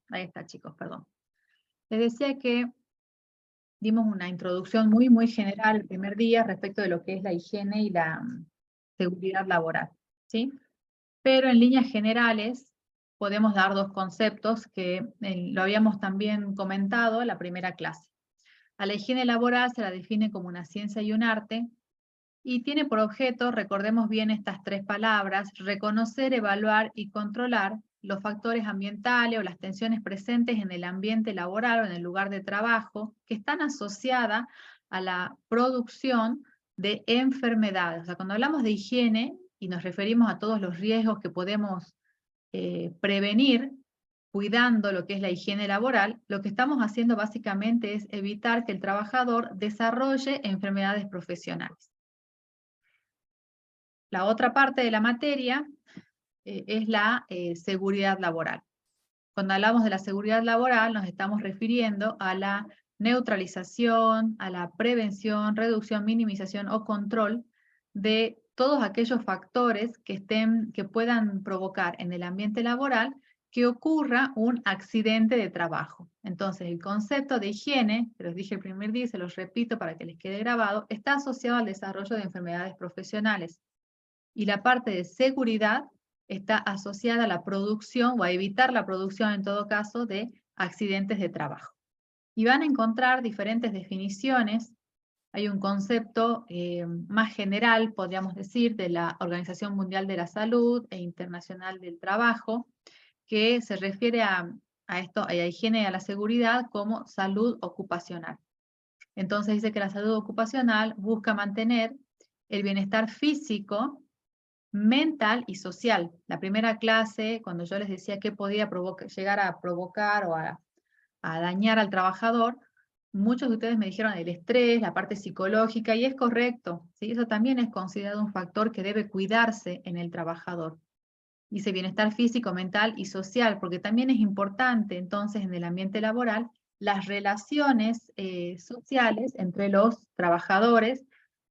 Ahí está, chicos, perdón. Les decía que dimos una introducción muy, muy general el primer día respecto de lo que es la higiene y la seguridad laboral, ¿sí? Pero en líneas generales podemos dar dos conceptos que lo habíamos también comentado en la primera clase. A la higiene laboral se la define como una ciencia y un arte, y tiene por objeto, recordemos bien estas tres palabras, reconocer, evaluar y controlar los factores ambientales o las tensiones presentes en el ambiente laboral o en el lugar de trabajo que están asociadas a la producción de enfermedades. O sea, cuando hablamos de higiene y nos referimos a todos los riesgos que podemos prevenir cuidando lo que es la higiene laboral, lo que estamos haciendo básicamente es evitar que el trabajador desarrolle enfermedades profesionales. La otra parte de la materia es la seguridad laboral. Cuando hablamos de la seguridad laboral nos estamos refiriendo a la neutralización, a la prevención, reducción, minimización o control de todos aquellos factores que puedan provocar en el ambiente laboral que ocurra un accidente de trabajo. Entonces, el concepto de higiene, que los dije el primer día y se los repito para que les quede grabado, está asociado al desarrollo de enfermedades profesionales. Y la parte de seguridad está asociada a la producción o a evitar la producción en todo caso de accidentes de trabajo. Y van a encontrar diferentes definiciones. Hay un concepto más general, podríamos decir, de la Organización Mundial de la Salud e Internacional del Trabajo, que se refiere a esto, a la higiene y a la seguridad como salud ocupacional. Entonces dice que la salud ocupacional busca mantener el bienestar físico, mental y social. La primera clase, cuando yo les decía que podía llegar a provocar o a dañar al trabajador, muchos de ustedes me dijeron el estrés, la parte psicológica, y es correcto, ¿sí? Eso también es considerado un factor que debe cuidarse en el trabajador. Dice bienestar físico, mental y social, porque también es importante entonces en el ambiente laboral las relaciones sociales entre los trabajadores,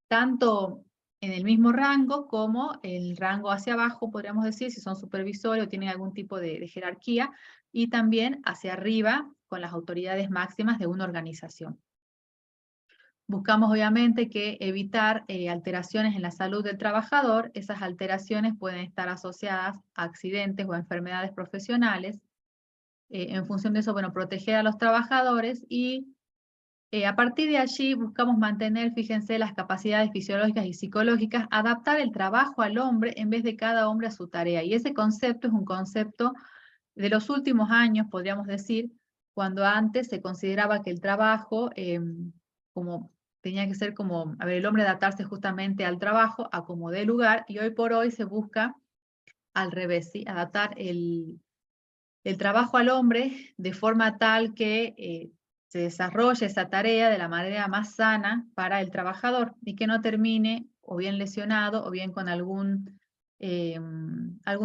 tanto en el mismo rango como el rango hacia abajo, podríamos decir, si son supervisores o tienen algún tipo de jerarquía, y también hacia arriba con las autoridades máximas de una organización. Buscamos obviamente que evitar alteraciones en la salud del trabajador. Esas alteraciones pueden estar asociadas a accidentes o a enfermedades profesionales. En función de eso, bueno, proteger a los trabajadores y a partir de allí buscamos mantener, fíjense, las capacidades fisiológicas y psicológicas, adaptar el trabajo al hombre en vez de cada hombre a su tarea. Y ese concepto es un concepto de los últimos años, podríamos decir, cuando antes se consideraba que el trabajo como tenía que ser como, a ver, el hombre adaptarse justamente al trabajo, a como dé lugar, y hoy por hoy se busca al revés, ¿sí? Adaptar el trabajo al hombre de forma tal que se desarrolle esa tarea de la manera más sana para el trabajador y que no termine o bien lesionado o bien con algún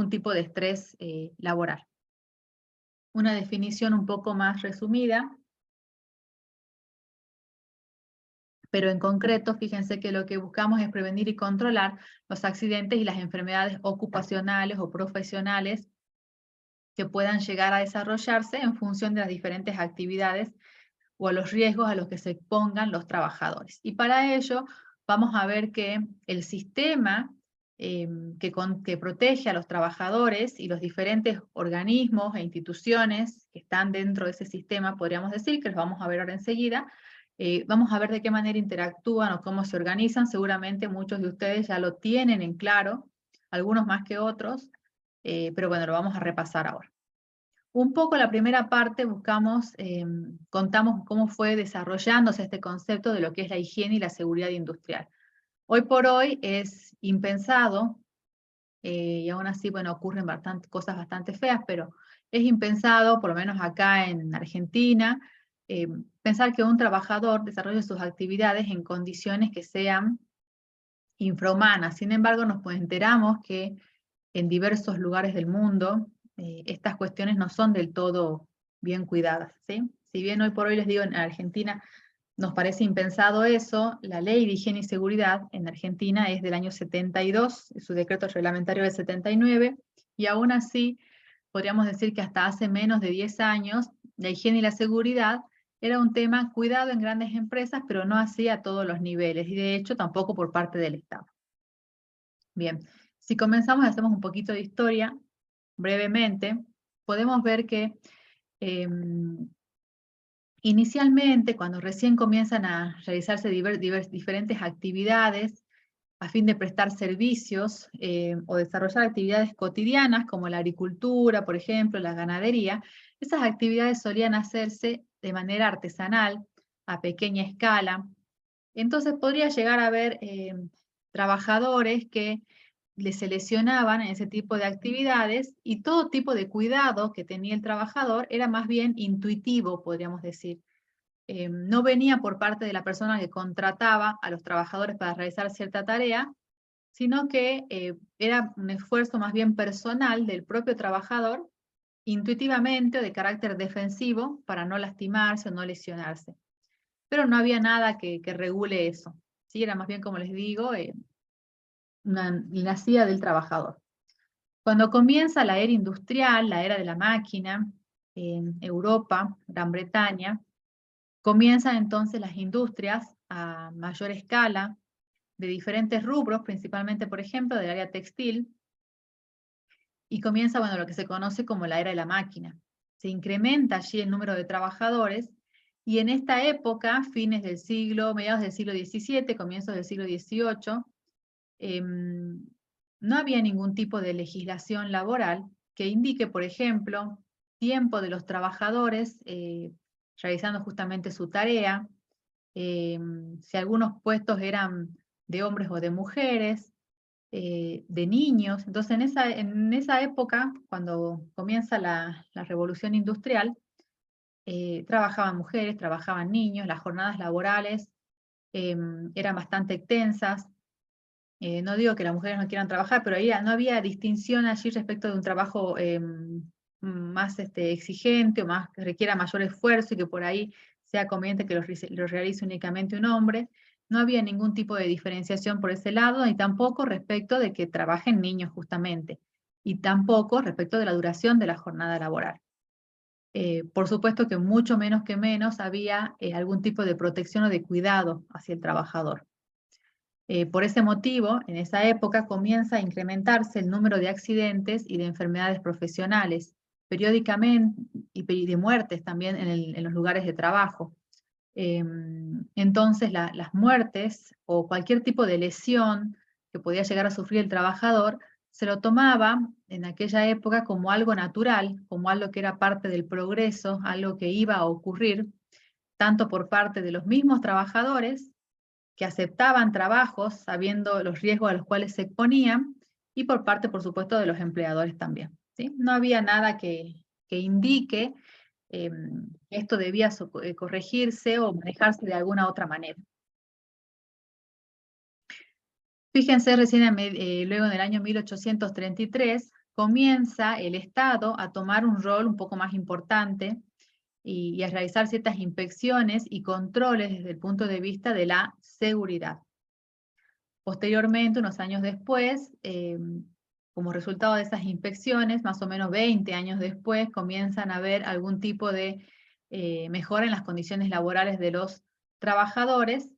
tipo de estrés laboral. Una definición un poco más resumida, pero en concreto, fíjense que lo que buscamos es prevenir y controlar los accidentes y las enfermedades ocupacionales o profesionales que puedan llegar a desarrollarse en función de las diferentes actividades o a los riesgos a los que se expongan los trabajadores. Y para ello vamos a ver que el sistema que protege a los trabajadores y los diferentes organismos e instituciones que están dentro de ese sistema, podríamos decir, que los vamos a ver ahora enseguida, vamos a ver de qué manera interactúan o cómo se organizan. Seguramente muchos de ustedes ya lo tienen en claro, algunos más que otros, pero bueno, lo vamos a repasar ahora. Un poco la primera parte contamos cómo fue desarrollándose este concepto de lo que es la higiene y la seguridad industrial. Hoy por hoy es impensado, y aún así, bueno, ocurren cosas bastante feas, pero es impensado, por lo menos acá en Argentina, pensar que un trabajador desarrolle sus actividades en condiciones que sean infrahumanas. Sin embargo, nos enteramos que en diversos lugares del mundo estas cuestiones no son del todo bien cuidadas, ¿sí? Si bien hoy por hoy les digo, en Argentina nos parece impensado eso, la Ley de Higiene y Seguridad en Argentina es del año 72, su decreto reglamentario del 79, y aún así podríamos decir que hasta hace menos de 10 años, la higiene y la seguridad era un tema cuidado en grandes empresas, pero no así a todos los niveles, y de hecho tampoco por parte del Estado. Bien, si comenzamos, hacemos un poquito de historia, brevemente, podemos ver que inicialmente, cuando recién comienzan a realizarse diferentes actividades a fin de prestar servicios o desarrollar actividades cotidianas como la agricultura, por ejemplo, la ganadería, esas actividades solían hacerse de manera artesanal, a pequeña escala. Entonces podría llegar a haber trabajadores que le seleccionaban en ese tipo de actividades y todo tipo de cuidado que tenía el trabajador era más bien intuitivo, podríamos decir. No venía por parte de la persona que contrataba a los trabajadores para realizar cierta tarea, sino que era un esfuerzo más bien personal del propio trabajador, intuitivamente o de carácter defensivo, para no lastimarse o no lesionarse. Pero no había nada que regule eso. ¿Sí? Era más bien, como les digo, nacía del trabajador. Cuando comienza la era industrial, la era de la máquina, en Europa, Gran Bretaña, comienzan entonces las industrias a mayor escala, de diferentes rubros, principalmente, por ejemplo, del área textil, y comienza, bueno, lo que se conoce como la era de la máquina. Se incrementa allí el número de trabajadores, y en esta época, fines del siglo, mediados del siglo XVII, comienzos del siglo XVIII, no había ningún tipo de legislación laboral que indique, por ejemplo, tiempo de los trabajadores realizando justamente su tarea, si algunos puestos eran de hombres o de mujeres, de niños. Entonces, en esa época, cuando comienza la revolución industrial, trabajaban mujeres, trabajaban niños, las jornadas laborales eran bastante extensas. No digo que las mujeres no quieran trabajar, pero ahí no había distinción allí respecto de un trabajo más exigente o más que requiera mayor esfuerzo y que por ahí sea conveniente que lo realice únicamente un hombre. No había ningún tipo de diferenciación por ese lado, y tampoco respecto de que trabajen niños justamente, y tampoco respecto de la duración de la jornada laboral. Por supuesto que mucho menos había algún tipo de protección o de cuidado hacia el trabajador. Por ese motivo, en esa época comienza a incrementarse el número de accidentes y de enfermedades profesionales, periódicamente, y de muertes también en los lugares de trabajo. Entonces, las muertes o cualquier tipo de lesión que podía llegar a sufrir el trabajador, se lo tomaba en aquella época como algo natural, como algo que era parte del progreso, algo que iba a ocurrir, tanto por parte de los mismos trabajadores, que aceptaban trabajos sabiendo los riesgos a los cuales se exponían, y por parte, por supuesto, de los empleadores también. ¿Sí? No había nada que indique que esto debía corregirse o manejarse de alguna otra manera. Fíjense, recién luego en el año 1833 comienza el Estado a tomar un rol un poco más importante y a realizar ciertas inspecciones y controles desde el punto de vista de la seguridad. Posteriormente, unos años después, como resultado de esas inspecciones, más o menos 20 años después, comienzan a haber algún tipo de mejora en las condiciones laborales de los trabajadores.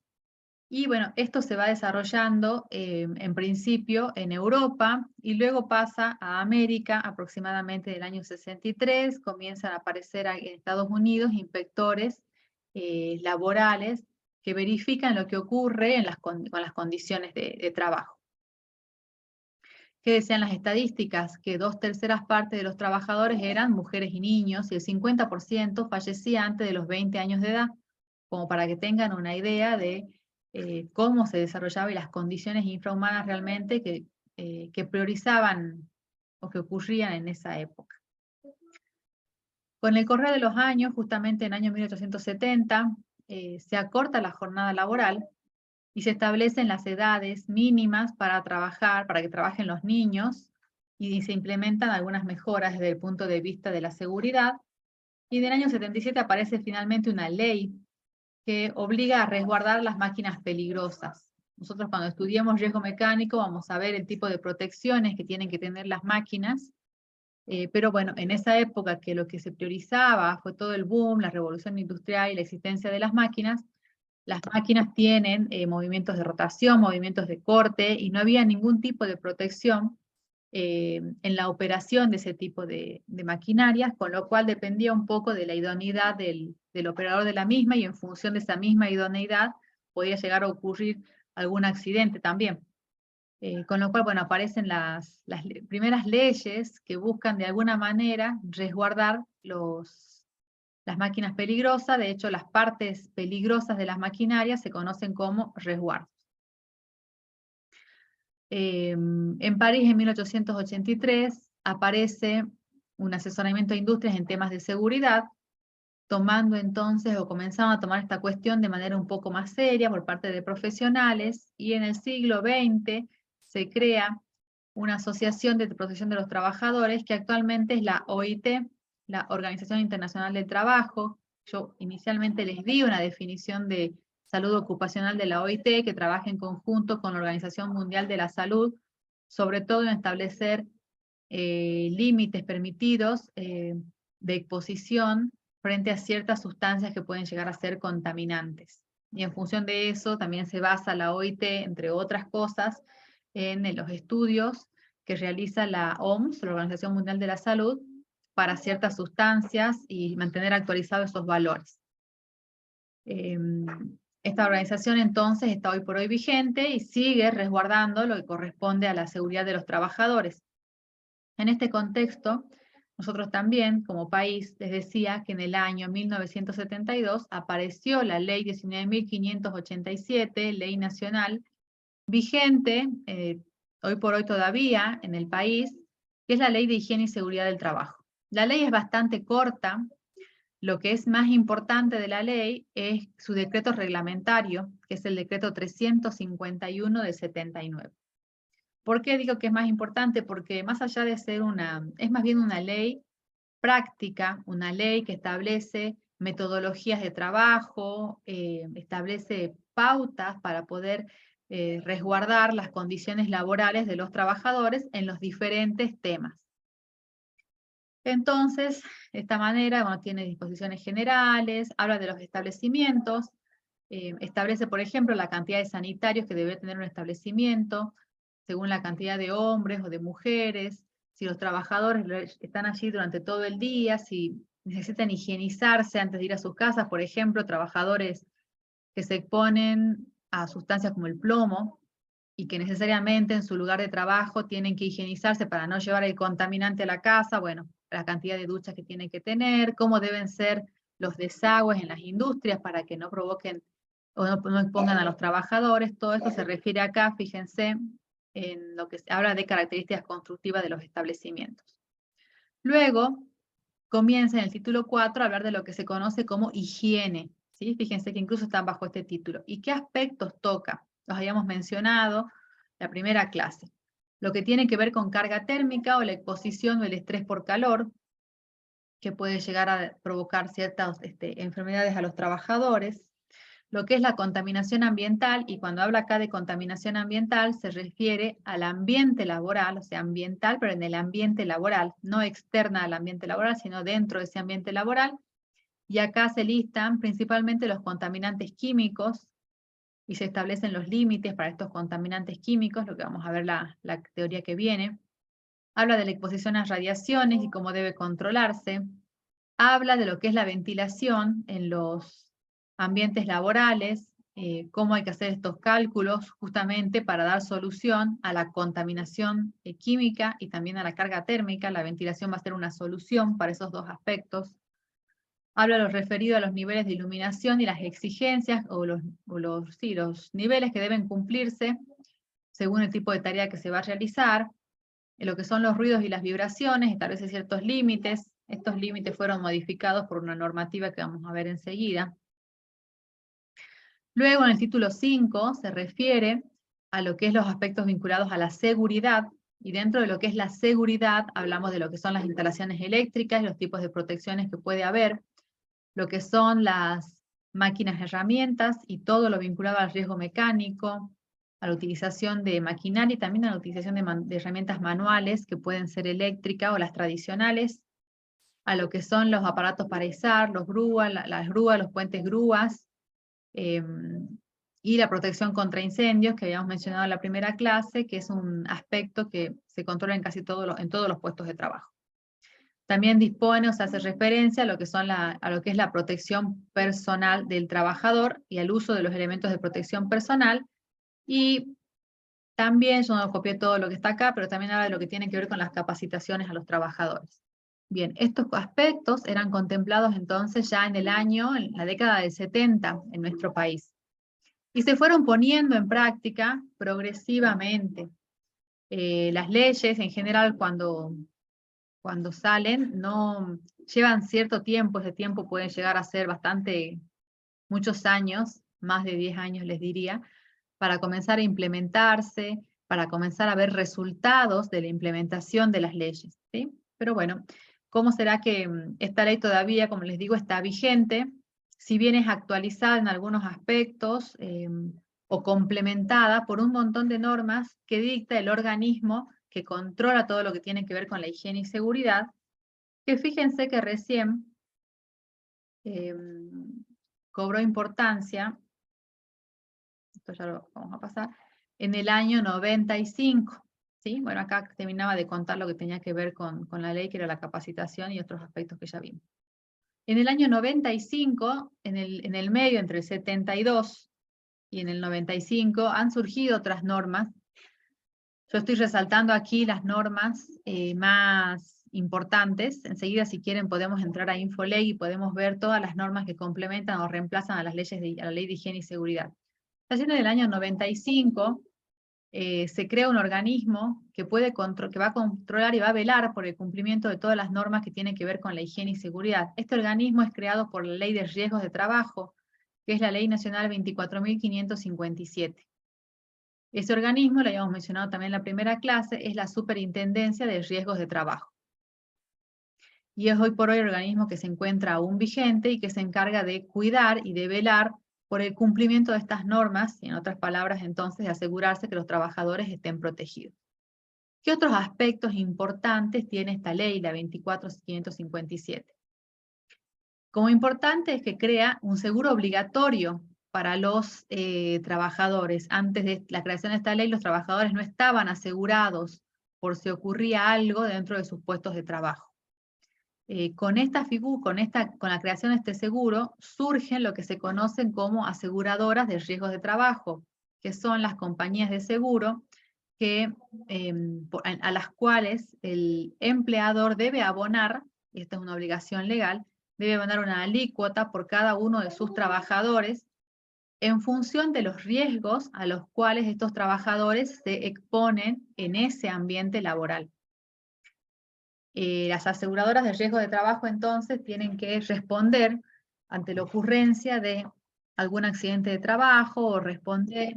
Y bueno, esto se va desarrollando en principio en Europa y luego pasa a América aproximadamente del año 63. Comienzan a aparecer en Estados Unidos inspectores laborales que verifican lo que ocurre con las condiciones de trabajo. ¿Qué decían las estadísticas? Que 2/3 partes de los trabajadores eran mujeres y niños, y el 50% fallecía antes de los 20 años de edad, como para que tengan una idea de cómo se desarrollaba y las condiciones infrahumanas realmente que priorizaban o que ocurrían en esa época. Con el correr de los años, justamente en el año 1870, se acorta la jornada laboral y se establecen las edades mínimas para trabajar, para que trabajen los niños, y se implementan algunas mejoras desde el punto de vista de la seguridad. Y en el año 77 aparece finalmente una ley que obliga a resguardar las máquinas peligrosas. Nosotros, cuando estudiamos riesgo mecánico, vamos a ver el tipo de protecciones que tienen que tener las máquinas Pero bueno, en esa época que lo que se priorizaba fue todo el boom, la revolución industrial y la existencia de las máquinas tienen movimientos de rotación, movimientos de corte, y no había ningún tipo de protección en la operación de ese tipo de maquinarias, con lo cual dependía un poco de la idoneidad del operador de la misma, y en función de esa misma idoneidad podía llegar a ocurrir algún accidente también. Con lo cual, bueno, aparecen las primeras leyes que buscan de alguna manera resguardar las máquinas peligrosas. De hecho, las partes peligrosas de las maquinarias se conocen como resguardos. En París, en 1883, aparece un asesoramiento a industrias en temas de seguridad, tomando entonces, o comenzando a tomar esta cuestión de manera un poco más seria por parte de profesionales, y en el siglo XX se crea una asociación de protección de los trabajadores, que actualmente es la OIT, la Organización Internacional del Trabajo. Yo inicialmente les di una definición de salud ocupacional de la OIT, que trabaja en conjunto con la Organización Mundial de la Salud, sobre todo en establecer límites permitidos de exposición frente a ciertas sustancias que pueden llegar a ser contaminantes. Y en función de eso también se basa la OIT, entre otras cosas, en los estudios que realiza la OMS, la Organización Mundial de la Salud, para ciertas sustancias y mantener actualizados esos valores. Esta organización entonces está hoy por hoy vigente y sigue resguardando lo que corresponde a la seguridad de los trabajadores. En este contexto, nosotros también, como país, les decía que en el año 1972 apareció la Ley 19.587, Ley Nacional, vigente hoy por hoy todavía en el país, que es la Ley de Higiene y Seguridad del Trabajo. La ley es bastante corta. Lo que es más importante de la ley es su decreto reglamentario, que es el decreto 351 de 79. ¿Por qué digo que es más importante? Porque más allá de ser es más bien una ley práctica, una ley que establece metodologías de trabajo, establece pautas para poder resguardar las condiciones laborales de los trabajadores en los diferentes temas. Entonces, de esta manera, bueno, tiene disposiciones generales, habla de los establecimientos, establece, por ejemplo, la cantidad de sanitarios que debe tener un establecimiento, según la cantidad de hombres o de mujeres, si los trabajadores están allí durante todo el día, si necesitan higienizarse antes de ir a sus casas, por ejemplo, trabajadores que se exponen a sustancias como el plomo y que necesariamente en su lugar de trabajo tienen que higienizarse para no llevar el contaminante a la casa, bueno, la cantidad de duchas que tienen que tener, cómo deben ser los desagües en las industrias para que no provoquen o no expongan a los trabajadores. Todo esto se refiere acá, fíjense, en lo que se habla de características constructivas de los establecimientos. Luego, comienza en el título 4 a hablar de lo que se conoce como higiene, ¿sí? Fíjense que incluso están bajo este título. ¿Y qué aspectos toca? Los habíamos mencionado la primera clase. Lo que tiene que ver con carga térmica o la exposición o el estrés por calor, que puede llegar a provocar ciertas enfermedades a los trabajadores. Lo que es la contaminación ambiental, y cuando habla acá de contaminación ambiental se refiere al ambiente laboral, o sea, ambiental, pero en el ambiente laboral, no externa al ambiente laboral, sino dentro de ese ambiente laboral. Y acá se listan principalmente los contaminantes químicos y se establecen los límites para estos contaminantes químicos, lo que vamos a ver la teoría que viene. Habla de la exposición a radiaciones y cómo debe controlarse. Habla de lo que es la ventilación en los ambientes laborales, cómo hay que hacer estos cálculos justamente para dar solución a la contaminación química y también a la carga térmica. La ventilación va a ser una solución para esos dos aspectos. Habla de lo referido a los niveles de iluminación y las exigencias o los niveles que deben cumplirse según el tipo de tarea que se va a realizar. En lo que son los ruidos y las vibraciones, establece ciertos límites. Estos límites fueron modificados por una normativa que vamos a ver enseguida. Luego, en el título 5, se refiere a lo que es los aspectos vinculados a la seguridad, y dentro de lo que es la seguridad, hablamos de lo que son las instalaciones eléctricas, los tipos de protecciones que puede haber, lo que son las máquinas herramientas y todo lo vinculado al riesgo mecánico, a la utilización de maquinaria y también a la utilización de herramientas manuales que pueden ser eléctricas o las tradicionales, a lo que son los aparatos para izar, los grúas, las grúas, los puentes grúas, y la protección contra incendios, que habíamos mencionado en la primera clase, que es un aspecto que se controla en casi en todos los puestos de trabajo. También dispone o se hace referencia a lo que, a lo que es la protección personal del trabajador y al uso de los elementos de protección personal. Y también, yo no copié todo lo que está acá, pero también habla de lo que tiene que ver con las capacitaciones a los trabajadores. Bien, estos aspectos eran contemplados entonces ya en la década del 70 en nuestro país. Y se fueron poniendo en práctica progresivamente. Las leyes en general cuando salen no llevan cierto tiempo, ese tiempo puede llegar a ser muchos años, más de 10 años les diría, para comenzar a implementarse, para comenzar a ver resultados de la implementación de las leyes, ¿sí? Pero bueno, ¿cómo será que esta ley todavía, como les digo, está vigente? Si bien es actualizada en algunos aspectos o complementada por un montón de normas que dicta el organismo que controla todo lo que tiene que ver con la higiene y seguridad, que fíjense que recién cobró importancia, esto ya lo vamos a pasar, en el año 95, ¿sí? Bueno, acá terminaba de contar lo que tenía que ver con la ley, que era la capacitación y otros aspectos que ya vimos. En el año 95, en el medio, entre el 72 y en el 95, han surgido otras normas. Yo estoy resaltando aquí las normas más importantes. Enseguida, si quieren, podemos entrar a Infoley y podemos ver todas las normas que complementan o reemplazan a las leyes a la Ley de Higiene y Seguridad. Recién en el año 95 se crea un organismo que va a controlar y va a velar por el cumplimiento de todas las normas que tienen que ver con la higiene y seguridad. Este organismo es creado por la Ley de Riesgos de Trabajo, que es la Ley Nacional 24.557. Ese organismo, lo habíamos mencionado también en la primera clase, es la Superintendencia de Riesgos de Trabajo. Y es hoy por hoy el organismo que se encuentra aún vigente y que se encarga de cuidar y de velar por el cumplimiento de estas normas, y en otras palabras entonces de asegurarse que los trabajadores estén protegidos. ¿Qué otros aspectos importantes tiene esta ley, la 24.557? Como importante es que crea un seguro obligatorio para los trabajadores. Antes de la creación de esta ley, los trabajadores no estaban asegurados por si ocurría algo dentro de sus puestos de trabajo. Con la creación de este seguro, surgen lo que se conocen como aseguradoras de riesgos de trabajo, que son las compañías de seguro a las cuales el empleador debe abonar, y esta es una obligación legal, debe abonar una alícuota por cada uno de sus trabajadores en función de los riesgos a los cuales estos trabajadores se exponen en ese ambiente laboral. Las aseguradoras de riesgo de trabajo entonces tienen que responder ante la ocurrencia de algún accidente de trabajo o responder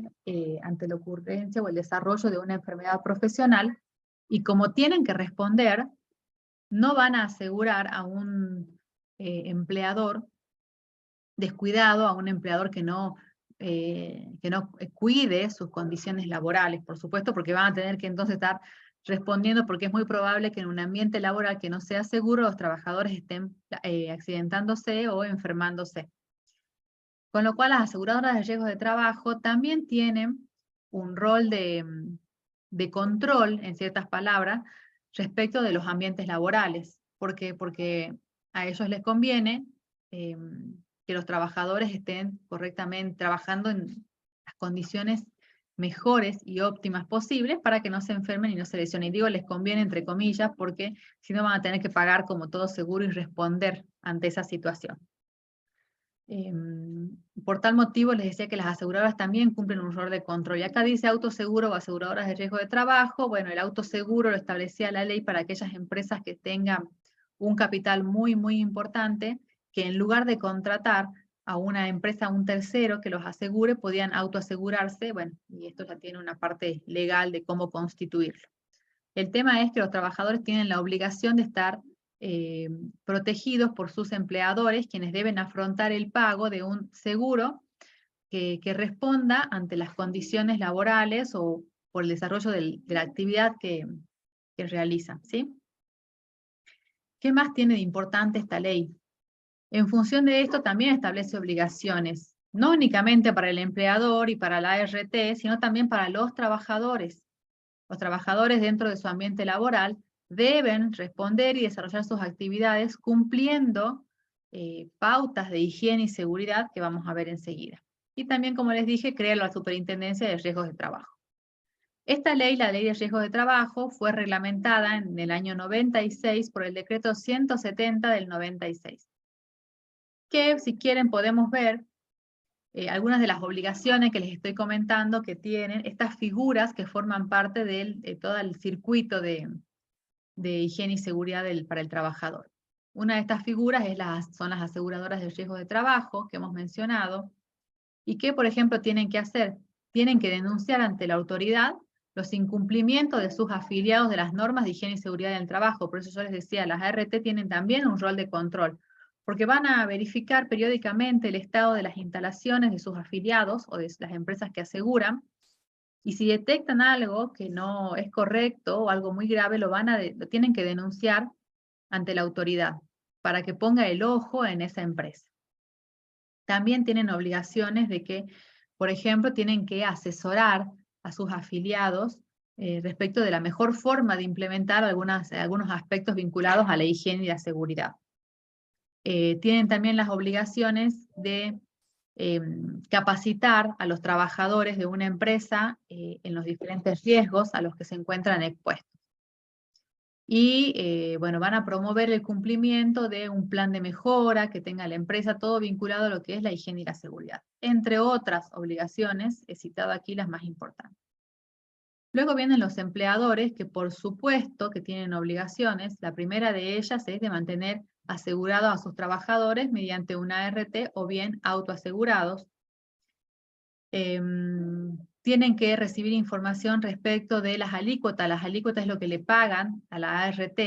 ante la ocurrencia o el desarrollo de una enfermedad profesional, y como tienen que responder, no van a asegurar a un empleador descuidado, a un empleador que no cuide sus condiciones laborales, por supuesto, porque van a tener que entonces estar respondiendo, porque es muy probable que en un ambiente laboral que no sea seguro, los trabajadores estén accidentándose o enfermándose. Con lo cual, las aseguradoras de riesgos de trabajo también tienen un rol de control, en ciertas palabras, respecto de los ambientes laborales. ¿Por qué? Porque a ellos les conviene que los trabajadores estén correctamente trabajando en las condiciones mejores y óptimas posibles para que no se enfermen y no se lesionen. Y digo les conviene entre comillas porque si no van a tener que pagar como todo seguro y responder ante esa situación. Por tal motivo les decía que las aseguradoras también cumplen un rol de control. Y acá dice autoseguro o aseguradoras de riesgo de trabajo. Bueno, el autoseguro lo establecía la ley para aquellas empresas que tengan un capital muy, muy importante, que en lugar de contratar a una empresa, a un tercero que los asegure, podían autoasegurarse. Bueno, y esto ya tiene una parte legal de cómo constituirlo. El tema es que los trabajadores tienen la obligación de estar protegidos por sus empleadores, quienes deben afrontar el pago de un seguro que responda ante las condiciones laborales o por el desarrollo de la actividad que realiza, ¿sí? ¿Qué más tiene de importante esta ley? En función de esto también establece obligaciones, no únicamente para el empleador y para la ART, sino también para los trabajadores. Los trabajadores dentro de su ambiente laboral deben responder y desarrollar sus actividades cumpliendo pautas de higiene y seguridad que vamos a ver enseguida. Y también, como les dije, crea la Superintendencia de Riesgos de Trabajo. Esta ley, la Ley de Riesgos de Trabajo, fue reglamentada en el año 96 por el decreto 170 del 96. Que, si quieren, podemos ver algunas de las obligaciones que les estoy comentando que tienen estas figuras que forman parte de todo el circuito de higiene y seguridad para el trabajador. Una de estas figuras son las aseguradoras de riesgo de trabajo que hemos mencionado y que, por ejemplo, tienen que hacer, tienen que denunciar ante la autoridad los incumplimientos de sus afiliados de las normas de higiene y seguridad en el trabajo. Por eso yo les decía, las ART tienen también un rol de control, porque van a verificar periódicamente el estado de las instalaciones de sus afiliados o de las empresas que aseguran, y si detectan algo que no es correcto o algo muy grave, lo tienen que denunciar ante la autoridad para que ponga el ojo en esa empresa. También tienen obligaciones de que, por ejemplo, tienen que asesorar a sus afiliados respecto de la mejor forma de implementar algunos aspectos vinculados a la higiene y la seguridad. Tienen también las obligaciones de capacitar a los trabajadores de una empresa en los diferentes riesgos a los que se encuentran expuestos. Y bueno, van a promover el cumplimiento de un plan de mejora que tenga la empresa, todo vinculado a lo que es la higiene y la seguridad. Entre otras obligaciones, he citado aquí las más importantes. Luego vienen los empleadores, que por supuesto que tienen obligaciones. La primera de ellas es de mantener asegurados a sus trabajadores mediante una ART o bien autoasegurados. Tienen que recibir información respecto de las alícuotas. Las alícuotas es lo que le pagan a la ART,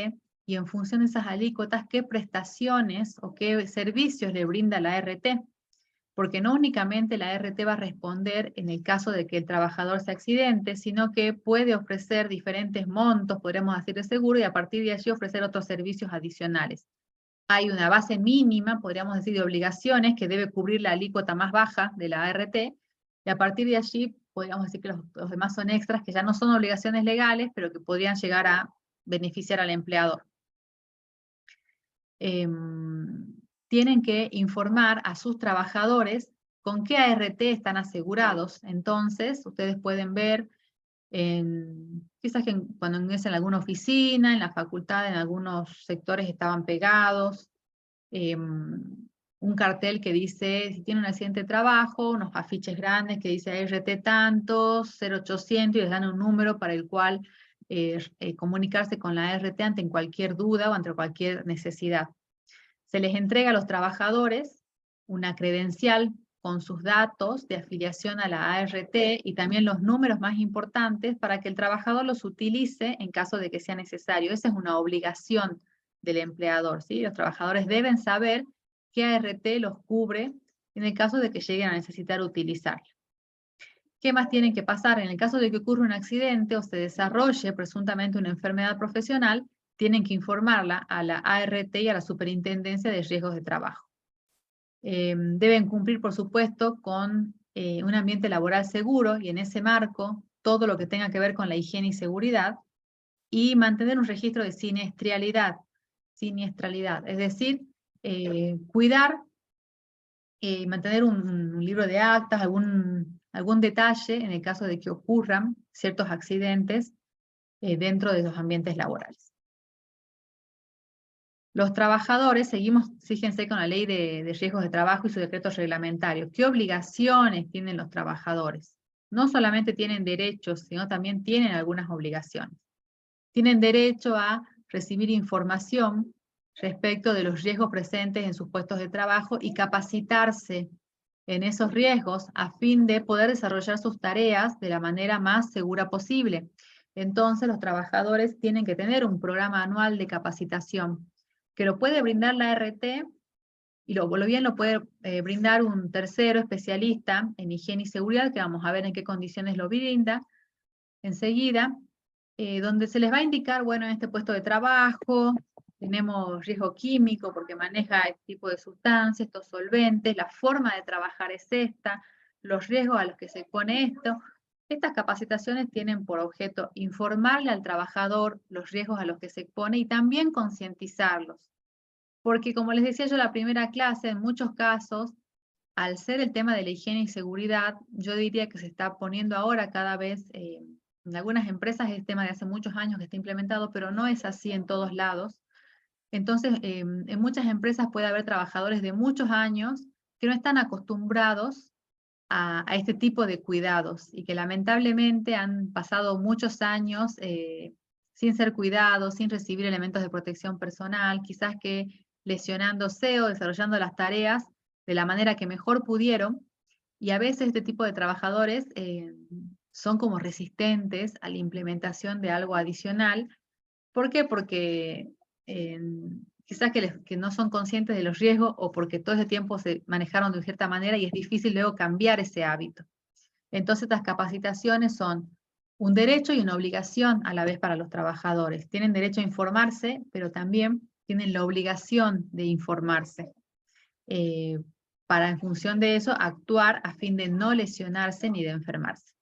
y en función de esas alícuotas, qué prestaciones o qué servicios le brinda la ART. Porque no únicamente la ART va a responder en el caso de que el trabajador se accidente, sino que puede ofrecer diferentes montos, podríamos decir, de seguro, y a partir de allí ofrecer otros servicios adicionales. Hay una base mínima, podríamos decir, de obligaciones que debe cubrir la alícuota más baja de la ART, y a partir de allí podríamos decir que los demás son extras, que ya no son obligaciones legales, pero que podrían llegar a beneficiar al empleador. Tienen que informar a sus trabajadores con qué ART están asegurados. Entonces, ustedes pueden ver, quizás que cuando ingresen a alguna oficina, en la facultad, en algunos sectores estaban pegados, un cartel que dice, si tiene un accidente de trabajo, unos afiches grandes que dice ART tantos, 0800, y les dan un número para el cual comunicarse con la ART ante cualquier duda o ante cualquier necesidad. Se les entrega a los trabajadores una credencial con sus datos de afiliación a la ART y también los números más importantes para que el trabajador los utilice en caso de que sea necesario. Esa es una obligación del empleador, ¿sí? Los trabajadores deben saber qué ART los cubre en el caso de que lleguen a necesitar utilizarla. ¿Qué más tienen que pasar? En el caso de que ocurra un accidente o se desarrolle presuntamente una enfermedad profesional, tienen que informarla a la ART y a la Superintendencia de Riesgos de Trabajo. Deben cumplir, por supuesto, con un ambiente laboral seguro, y en ese marco, todo lo que tenga que ver con la higiene y seguridad, y mantener un registro de siniestralidad, es decir, cuidar, mantener un libro de actas, algún detalle en el caso de que ocurran ciertos accidentes dentro de los ambientes laborales. Los trabajadores, seguimos, fíjense, con la Ley de Riesgos de Trabajo y su decreto reglamentario. ¿Qué obligaciones tienen los trabajadores? No solamente tienen derechos, sino también tienen algunas obligaciones. Tienen derecho a recibir información respecto de los riesgos presentes en sus puestos de trabajo y capacitarse en esos riesgos a fin de poder desarrollar sus tareas de la manera más segura posible. Entonces, los trabajadores tienen que tener un programa anual de capacitación que lo puede brindar la ART y lo bien lo puede brindar un tercero especialista en higiene y seguridad, que vamos a ver en qué condiciones lo brinda enseguida, donde se les va a indicar, bueno, en este puesto de trabajo tenemos riesgo químico porque maneja este tipo de sustancias, estos solventes, la forma de trabajar es esta, los riesgos a los que se expone esto. Estas capacitaciones tienen por objeto informarle al trabajador los riesgos a los que se expone y también concientizarlos. Porque como les decía yo en la primera clase, en muchos casos, al ser el tema de la higiene y seguridad, yo diría que se está poniendo ahora cada vez, en algunas empresas es tema de hace muchos años que está implementado, pero no es así en todos lados. Entonces, en muchas empresas puede haber trabajadores de muchos años que no están acostumbrados a este tipo de cuidados y que lamentablemente han pasado muchos años sin ser cuidados, sin recibir elementos de protección personal, quizás que lesionándose o desarrollando las tareas de la manera que mejor pudieron. Y a veces este tipo de trabajadores son como resistentes a la implementación de algo adicional. ¿Por qué? Porque quizás que no son conscientes de los riesgos o porque todo ese tiempo se manejaron de cierta manera y es difícil luego cambiar ese hábito. Entonces, estas capacitaciones son un derecho y una obligación a la vez para los trabajadores. Tienen derecho a informarse, pero también tienen la obligación de informarse. Para en función de eso actuar a fin de no lesionarse ni de enfermarse.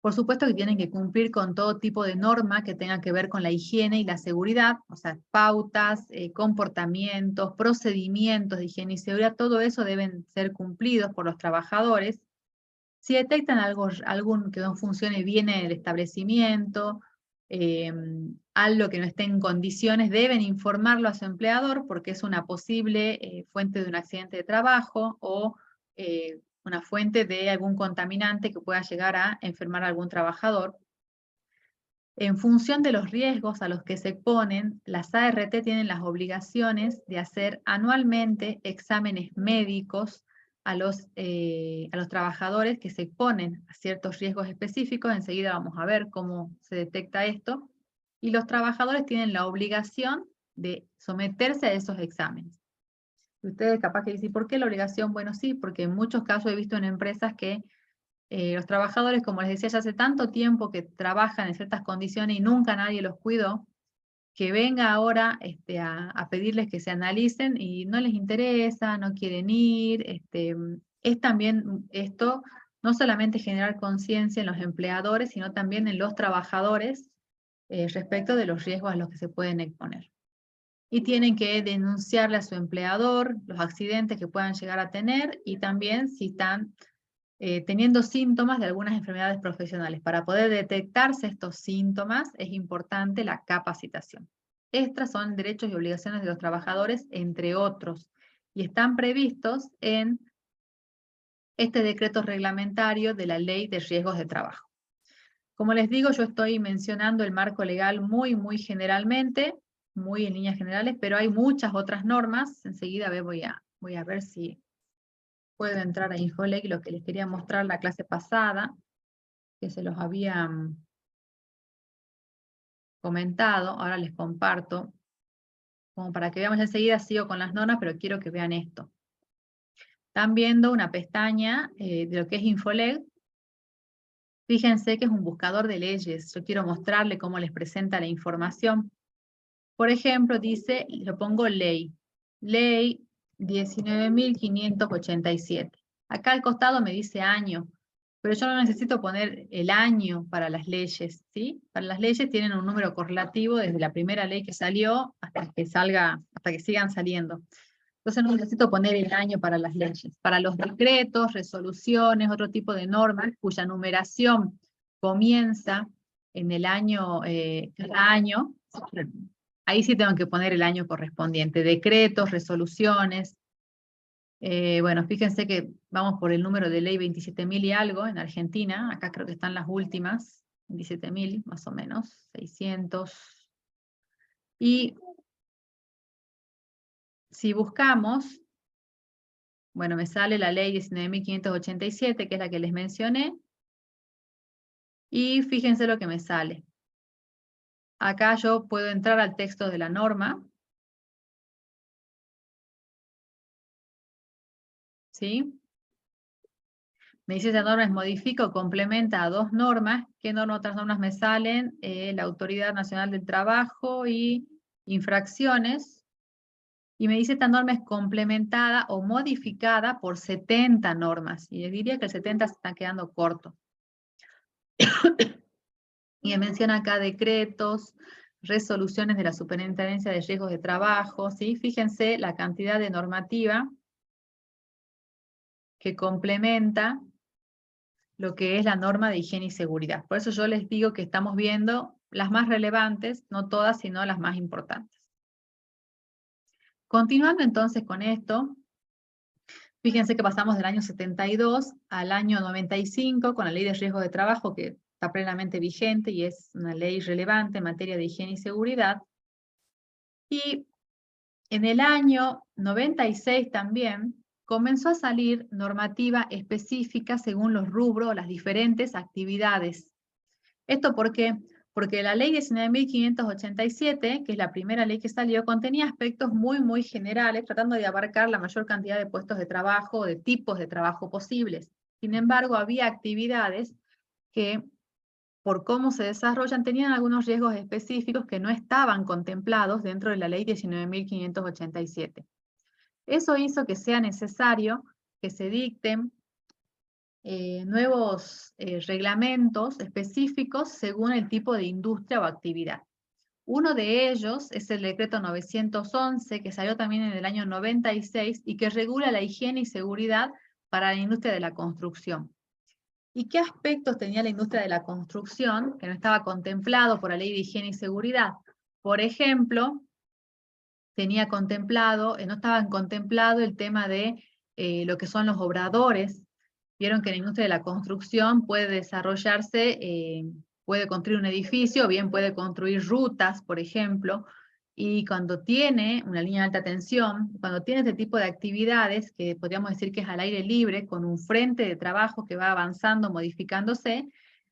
Por supuesto que tienen que cumplir con todo tipo de norma que tenga que ver con la higiene y la seguridad, o sea, pautas, comportamientos, procedimientos de higiene y seguridad, todo eso deben ser cumplidos por los trabajadores. Si detectan algo que no funcione bien en el establecimiento, algo que no esté en condiciones, deben informarlo a su empleador porque es una posible fuente de un accidente de trabajo o una fuente de algún contaminante que pueda llegar a enfermar a algún trabajador. En función de los riesgos a los que se exponen, las ART tienen las obligaciones de hacer anualmente exámenes médicos a los trabajadores que se exponen a ciertos riesgos específicos. Enseguida vamos a ver cómo se detecta esto. Y los trabajadores tienen la obligación de someterse a esos exámenes. Y ustedes capaz que dicen, ¿por qué la obligación? Bueno, sí, porque en muchos casos he visto en empresas que los trabajadores, como les decía, ya hace tanto tiempo que trabajan en ciertas condiciones y nunca nadie los cuidó, que venga ahora a pedirles que se analicen y no les interesa, no quieren ir. Es también esto, no solamente generar conciencia en los empleadores, sino también en los trabajadores respecto de los riesgos a los que se pueden exponer. Y tienen que denunciarle a su empleador los accidentes que puedan llegar a tener y también si están teniendo síntomas de algunas enfermedades profesionales. Para poder detectarse estos síntomas es importante la capacitación. Estas son derechos y obligaciones de los trabajadores, entre otros, y están previstos en este decreto reglamentario de la Ley de Riesgos de Trabajo. Como les digo, yo estoy mencionando el marco legal muy generalmente, muy en líneas generales, pero hay muchas otras normas. Enseguida voy a ver si puedo entrar a Infolec, lo que les quería mostrar la clase pasada, que se los había comentado, ahora les comparto, como para que veamos enseguida, sigo con las normas, pero quiero que vean esto. Están viendo una pestaña de lo que es Infolec. Fíjense que es un buscador de leyes. Yo quiero mostrarle cómo les presenta la información. Por ejemplo, dice, lo pongo ley. Ley 19.587. Acá al costado me dice año, pero yo no necesito poner el año para las leyes, ¿sí? Para las leyes tienen un número correlativo desde la primera ley que salió hasta que sigan saliendo. Entonces no necesito poner el año para las leyes. Para los decretos, resoluciones, otro tipo de normas cuya numeración comienza en el año, cada año, ahí sí tengo que poner el año correspondiente. Decretos, resoluciones. Bueno, fíjense que vamos por el número de ley 27.000 y algo en Argentina. Acá creo que están las últimas, 27.000 más o menos, 600. Y si buscamos, bueno, me sale la ley 19.587, que es la que les mencioné. Y fíjense lo que me sale. Acá yo puedo entrar al texto de la norma. ¿sí? Me dice esta norma es modifica o complementa a dos normas. ¿Qué otras normas me salen? La Autoridad Nacional del Trabajo y infracciones. Y me dice esta norma es complementada o modificada por 70 normas. Y yo diría que el 70 se está quedando corto. Y me menciona acá decretos, resoluciones de la Superintendencia de Riesgos de Trabajo, ¿sí? Fíjense la cantidad de normativa que complementa lo que es la norma de higiene y seguridad. Por eso yo les digo que estamos viendo las más relevantes, no todas, sino las más importantes. Continuando entonces con esto, fíjense que pasamos del año 72 al año 95 con la Ley de Riesgo de Trabajo, que está plenamente vigente y es una ley relevante en materia de higiene y seguridad. Y en el año 96 también comenzó a salir normativa específica según los rubros, las diferentes actividades. ¿Esto por qué? Porque la ley 19.587, que es la primera ley que salió, contenía aspectos muy generales, tratando de abarcar la mayor cantidad de puestos de trabajo, de tipos de trabajo posibles. Sin embargo, había actividades que, por cómo se desarrollan, tenían algunos riesgos específicos que no estaban contemplados dentro de la ley 19.587. Eso hizo que sea necesario que se dicten nuevos reglamentos específicos según el tipo de industria o actividad. Uno de ellos es el decreto 911, que salió también en el año 96 y que regula la higiene y seguridad para la industria de la construcción. ¿Y qué aspectos tenía la industria de la construcción que no estaba contemplado por la ley de higiene y seguridad? Por ejemplo, tenía contemplado, no estaban contemplado el tema de lo que son los obradores. Vieron que la industria de la construcción puede desarrollarse, puede construir un edificio, o bien puede construir rutas, por ejemplo, y cuando tiene una línea de alta tensión, cuando tiene este tipo de actividades, que podríamos decir que es al aire libre, con un frente de trabajo que va avanzando, modificándose,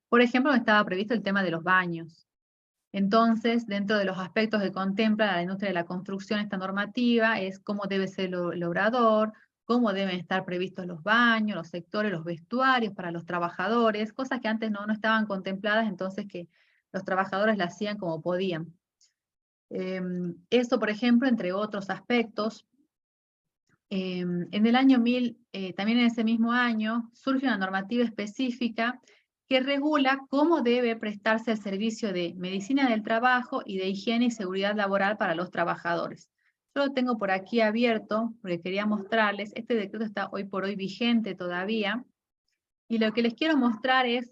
por ejemplo, estaba previsto el tema de los baños. Entonces, dentro de los aspectos que contempla la industria de la construcción, esta normativa es cómo debe ser el obrador, cómo deben estar previstos los baños, los sectores, los vestuarios para los trabajadores, cosas que antes no estaban contempladas, entonces que los trabajadores la hacían como podían. Eso, por ejemplo, entre otros aspectos. En el año 1000, también en ese mismo año, surge una normativa específica que regula cómo debe prestarse el servicio de medicina del trabajo y de higiene y seguridad laboral para los trabajadores. Yo lo tengo por aquí abierto porque quería mostrarles. Este decreto está hoy por hoy vigente todavía. Y lo que les quiero mostrar es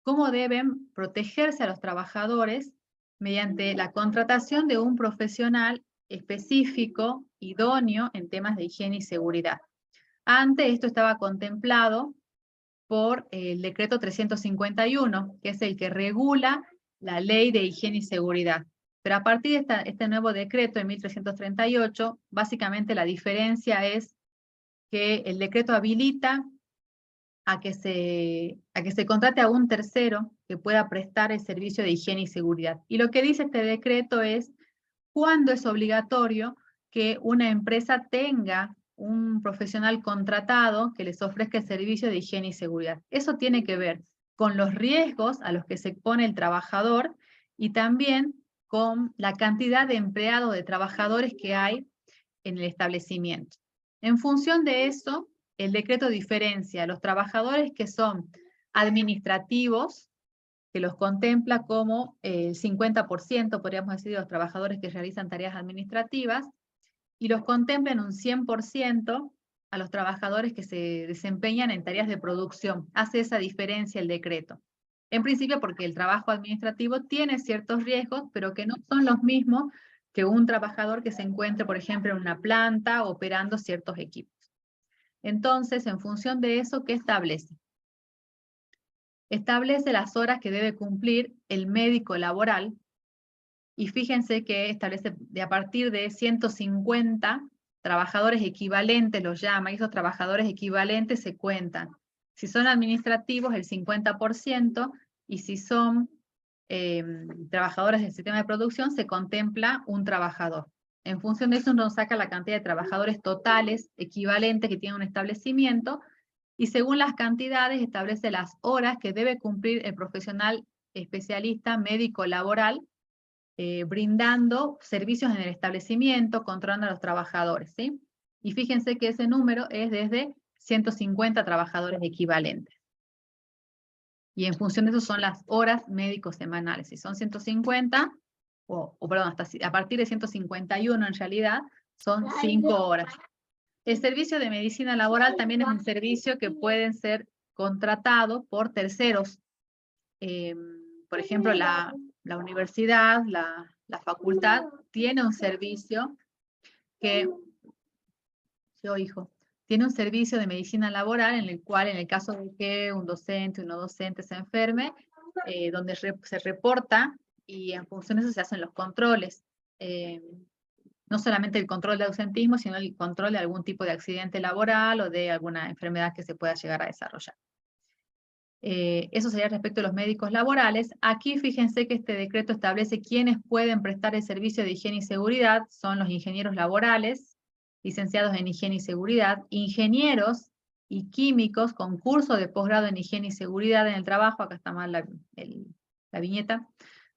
cómo deben protegerse a los trabajadores mediante la contratación de un profesional específico, idóneo en temas de higiene y seguridad. Antes esto estaba contemplado por el decreto 351, que es el que regula la ley de higiene y seguridad. Pero a partir de este nuevo decreto de 1338, básicamente la diferencia es que el decreto habilita a que se contrate a un tercero que pueda prestar el servicio de higiene y seguridad. Y lo que dice este decreto es cuándo es obligatorio que una empresa tenga un profesional contratado que les ofrezca el servicio de higiene y seguridad. Eso tiene que ver con los riesgos a los que se expone el trabajador y también con la cantidad de empleados, de trabajadores que hay en el establecimiento. En función de eso, el decreto diferencia a los trabajadores que son administrativos, que los contempla como el 50%, podríamos decir, de los trabajadores que realizan tareas administrativas, y los contempla en un 100% a los trabajadores que se desempeñan en tareas de producción. Hace esa diferencia el decreto. En principio porque el trabajo administrativo tiene ciertos riesgos, pero que no son los mismos que un trabajador que se encuentre, por ejemplo, en una planta operando ciertos equipos. Entonces, en función de eso, ¿qué establece? Establece las horas que debe cumplir el médico laboral y fíjense que establece de a partir de 150 trabajadores equivalentes, los llama, y esos trabajadores equivalentes se cuentan. Si son administrativos, el 50%, y si son trabajadores del sistema de producción, se contempla un trabajador. En función de eso nos saca la cantidad de trabajadores totales equivalentes que tiene un establecimiento, y según las cantidades establece las horas que debe cumplir el profesional especialista médico laboral, brindando servicios en el establecimiento, controlando a los trabajadores, ¿sí? Y fíjense que ese número es desde 150 trabajadores equivalentes. Y en función de eso son las horas médicos semanales. Si son 150, perdón, a partir de 151 en realidad, son 5 horas. El servicio de medicina laboral también es un servicio que pueden ser contratados por terceros. Por ejemplo, la universidad, la facultad, tiene un servicio que, tiene un servicio de medicina laboral en el cual, en el caso de que un docente, una docente se enferme, donde se reporta y en función de eso se hacen los controles. No solamente el control de ausentismo, sino el control de algún tipo de accidente laboral o de alguna enfermedad que se pueda llegar a desarrollar. Eso sería respecto a los médicos laborales. Aquí fíjense que este decreto establece quiénes pueden prestar el servicio de higiene y seguridad. Son los ingenieros laborales, licenciados en higiene y seguridad, ingenieros y químicos con curso de posgrado en higiene y seguridad en el trabajo, acá está mal la viñeta,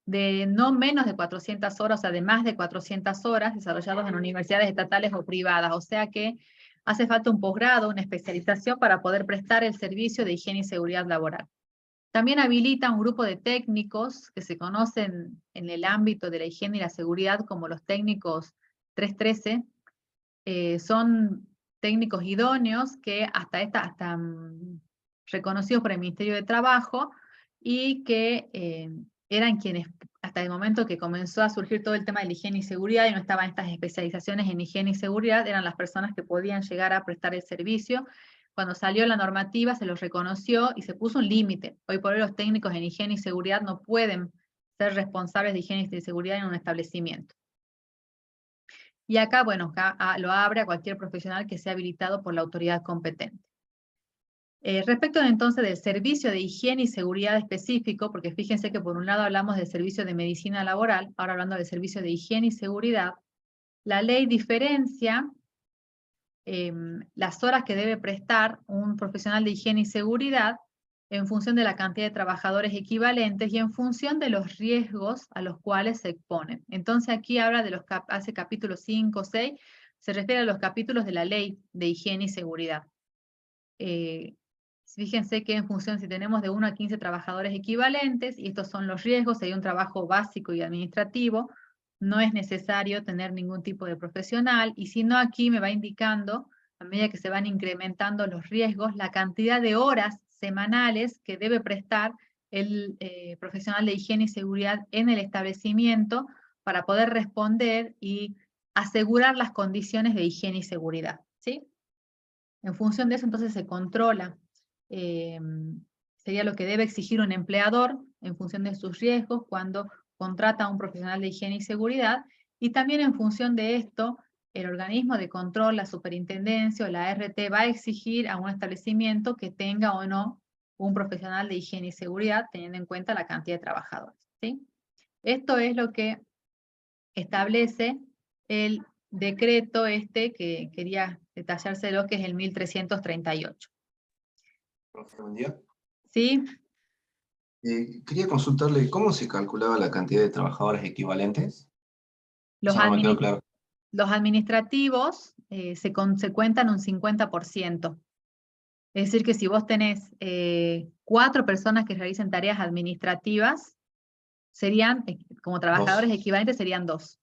de no menos de 400 horas, o sea, de más de 400 horas, desarrollados en universidades estatales o privadas. O sea que hace falta un posgrado, una especialización para poder prestar el servicio de higiene y seguridad laboral. También habilita un grupo de técnicos que se conocen en el ámbito de la higiene y la seguridad como los técnicos 313. Son técnicos idóneos que hasta reconocidos por el Ministerio de Trabajo, y que eran quienes, hasta el momento que comenzó a surgir todo el tema de la higiene y seguridad y no estaban estas especializaciones en higiene y seguridad, eran las personas que podían llegar a prestar el servicio. Cuando salió la normativa se los reconoció y se puso un límite. Hoy por hoy los técnicos en higiene y seguridad no pueden ser responsables de higiene y seguridad en un establecimiento. Y acá, bueno, lo abre a cualquier profesional que sea habilitado por la autoridad competente. Respecto entonces del servicio de higiene y seguridad específico, porque fíjense que por un lado hablamos del servicio de medicina laboral, ahora hablando del servicio de higiene y seguridad, la ley diferencia las horas que debe prestar un profesional de higiene y seguridad en función de la cantidad de trabajadores equivalentes y en función de los riesgos a los cuales se exponen. Entonces aquí habla de hace capítulos 5, 6, se refiere a los capítulos de la ley de higiene y seguridad. Fíjense que en función, si tenemos de 1 a 15 trabajadores equivalentes, y estos son los riesgos, hay un trabajo básico y administrativo, no es necesario tener ningún tipo de profesional, y si no, aquí me va indicando, a medida que se van incrementando los riesgos, la cantidad de horas semanales que debe prestar el profesional de higiene y seguridad en el establecimiento para poder responder y asegurar las condiciones de higiene y seguridad, ¿sí? En función de eso, entonces se controla. Sería lo que debe exigir un empleador en función de sus riesgos cuando contrata a un profesional de higiene y seguridad, y también en función de esto, el organismo de control, la superintendencia o la ART va a exigir a un establecimiento que tenga o no un profesional de higiene y seguridad, teniendo en cuenta la cantidad de trabajadores, ¿sí? Esto es lo que establece el decreto que quería detallárselo, que es el 1338. Profe, buen día. ¿Sí? Quería consultarle cómo se calculaba la cantidad de trabajadores equivalentes. Los, Eso no me quedó claro. los administrativos se cuentan un 50%. Es decir, que si vos tenés 4 personas que realicen tareas administrativas, serían, como trabajadores equivalentes, serían 2.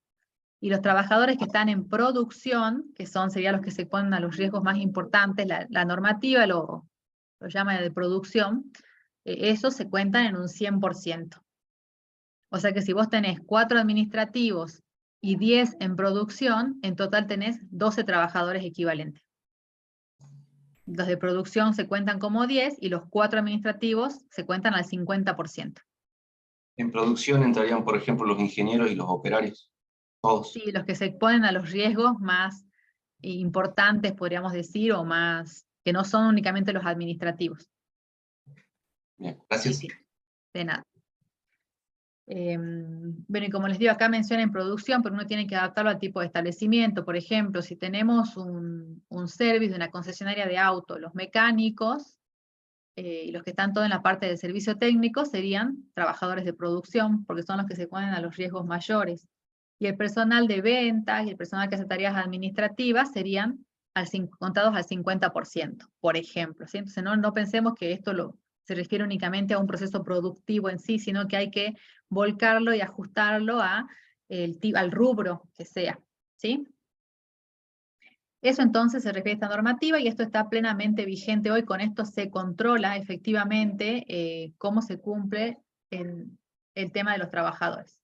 Y los trabajadores que están en producción, que serían los que se ponen a los riesgos más importantes, la normativa lo llama de producción, esos se cuentan en un 100%. O sea que si vos tenés 4 administrativos y 10 en producción, en total tenés 12 trabajadores equivalentes. Los de producción se cuentan como 10 y los 4 administrativos se cuentan al 50%. En producción entrarían, por ejemplo, los ingenieros y los operarios. Todos. Sí, los que se exponen a los riesgos más importantes, podríamos decir, o más, que no son únicamente los administrativos. Bien, gracias. Sí, de nada. Bueno, y como les digo, acá menciona en producción, pero uno tiene que adaptarlo al tipo de establecimiento. Por ejemplo, si tenemos un service de una concesionaria de auto, los mecánicos y los que están todo en la parte del servicio técnico serían trabajadores de producción, porque son los que se ponen a los riesgos mayores. Y el personal de ventas y el personal que hace tareas administrativas serían contados al 50%, por ejemplo. ¿Sí? Entonces no pensemos que esto se refiere únicamente a un proceso productivo en sí, sino que hay que volcarlo y ajustarlo al rubro que sea. ¿Sí? Eso entonces se refiere a esta normativa y esto está plenamente vigente hoy. Con esto se controla efectivamente cómo se cumple el tema de los trabajadores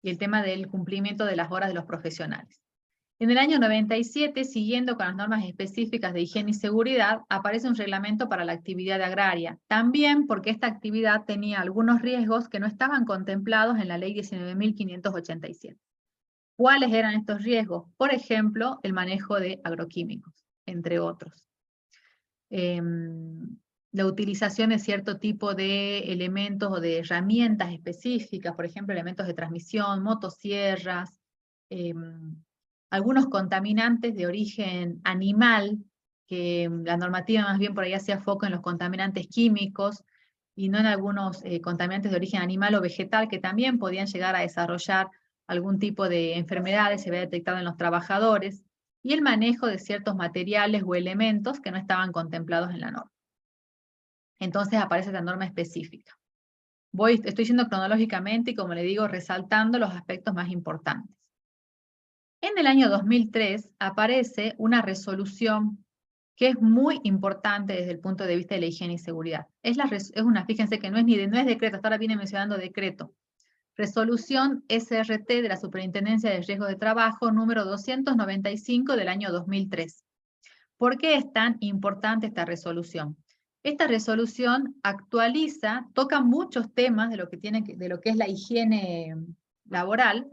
y el tema del cumplimiento de las horas de los profesionales. En el año 97, siguiendo con las normas específicas de higiene y seguridad, aparece un reglamento para la actividad agraria. También porque esta actividad tenía algunos riesgos que no estaban contemplados en la ley 19.587. ¿Cuáles eran estos riesgos? Por ejemplo, el manejo de agroquímicos, entre otros. La utilización de cierto tipo de elementos o de herramientas específicas, por ejemplo, elementos de transmisión, motosierras, algunos contaminantes de origen animal, que la normativa más bien por ahí hacía foco en los contaminantes químicos y no en algunos contaminantes de origen animal o vegetal que también podían llegar a desarrollar algún tipo de enfermedades, se había detectado en los trabajadores, y el manejo de ciertos materiales o elementos que no estaban contemplados en la norma. Entonces aparece la norma específica. Estoy yendo cronológicamente y, como le digo, resaltando los aspectos más importantes. En el año 2003 aparece una resolución que es muy importante desde el punto de vista de la higiene y seguridad. Fíjense que no es decreto, hasta ahora viene mencionando decreto. Resolución SRT de la Superintendencia de Riesgos de Trabajo número 295 del año 2003. ¿Por qué es tan importante esta resolución? Esta resolución toca muchos temas de lo que es la higiene laboral,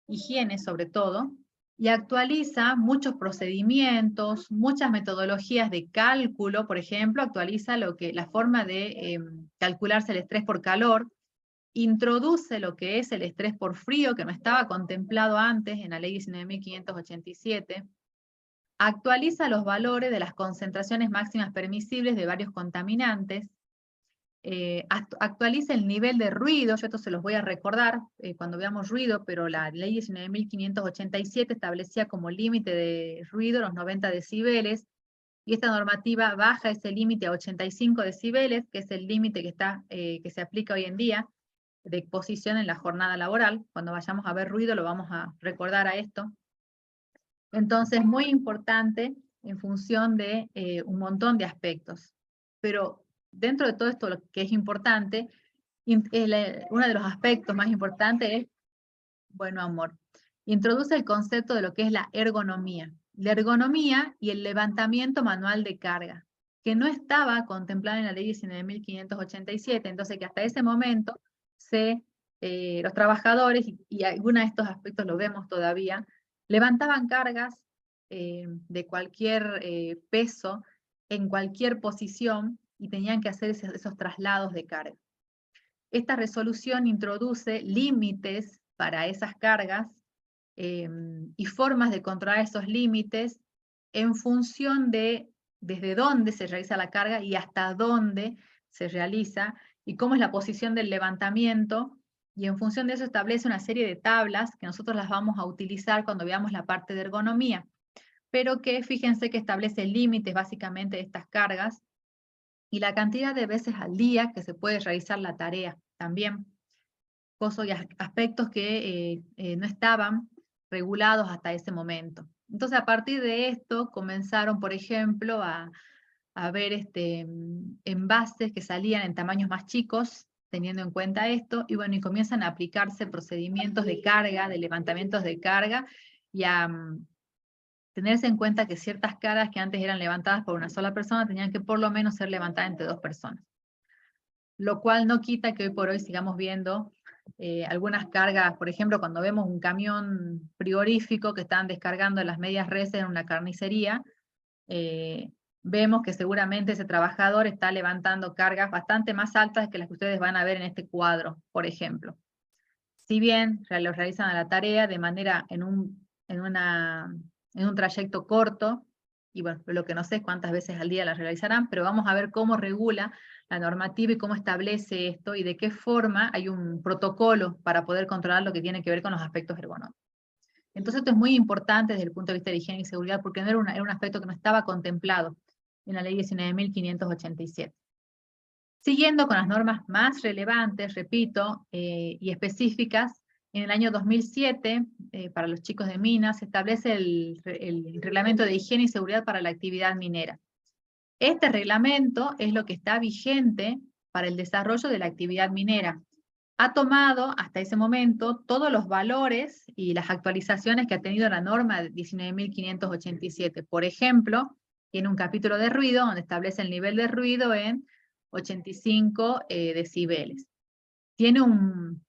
higiene sobre todo, y actualiza muchos procedimientos, muchas metodologías de cálculo. Por ejemplo, actualiza la forma de calcularse el estrés por calor, introduce lo que es el estrés por frío, que no estaba contemplado antes en la ley 19.587, actualiza los valores de las concentraciones máximas permisibles de varios contaminantes, actualiza el nivel de ruido. Yo esto se los voy a recordar cuando veamos ruido, pero la ley 19.587 establecía como límite de ruido los 90 decibeles, y esta normativa baja ese límite a 85 decibeles, que es el límite que se aplica hoy en día de exposición en la jornada laboral. Cuando vayamos a ver ruido lo vamos a recordar a esto. Entonces, muy importante en función de un montón de aspectos. Pero dentro de todo esto lo que es importante, uno de los aspectos más importantes es, bueno, amor, introduce el concepto de lo que es la ergonomía. La ergonomía y el levantamiento manual de carga, que no estaba contemplado en la ley 19.587, entonces que hasta ese momento los trabajadores, y algunos de estos aspectos lo vemos todavía, levantaban cargas de cualquier peso, en cualquier posición, y tenían que hacer esos traslados de carga. Esta resolución introduce límites para esas cargas y formas de controlar esos límites en función de desde dónde se realiza la carga y hasta dónde se realiza, y cómo es la posición del levantamiento, y en función de eso establece una serie de tablas que nosotros las vamos a utilizar cuando veamos la parte de ergonomía, pero que fíjense que establece límites básicamente de estas cargas y la cantidad de veces al día que se puede realizar la tarea también, cosas y aspectos que no estaban regulados hasta ese momento. Entonces, a partir de esto comenzaron, por ejemplo, a ver envases que salían en tamaños más chicos, teniendo en cuenta esto, y bueno, y comienzan a aplicarse procedimientos de carga, de levantamientos de carga, y a tenerse en cuenta que ciertas cargas que antes eran levantadas por una sola persona tenían que por lo menos ser levantadas entre 2 personas. Lo cual no quita que hoy por hoy sigamos viendo algunas cargas. Por ejemplo, cuando vemos un camión frigorífico que están descargando las medias reses en una carnicería, vemos que seguramente ese trabajador está levantando cargas bastante más altas que las que ustedes van a ver en este cuadro, por ejemplo. si bien lo realizan a la tarea de manera en un trayecto corto, y bueno, lo que no sé es cuántas veces al día la realizarán, pero vamos a ver cómo regula la normativa y cómo establece esto y de qué forma hay un protocolo para poder controlar lo que tiene que ver con los aspectos ergonómicos. Entonces esto es muy importante desde el punto de vista de higiene y seguridad porque no era un aspecto que no estaba contemplado en la ley 19.587. Siguiendo con las normas más relevantes, repito, y específicas, en el año 2007, para los chicos de minas, se establece el reglamento de higiene y seguridad para la actividad minera. Este reglamento es lo que está vigente para el desarrollo de la actividad minera. Ha tomado hasta ese momento todos los valores y las actualizaciones que ha tenido la norma 19.587. Por ejemplo, tiene un capítulo de ruido donde establece el nivel de ruido en 85 decibeles. Tiene un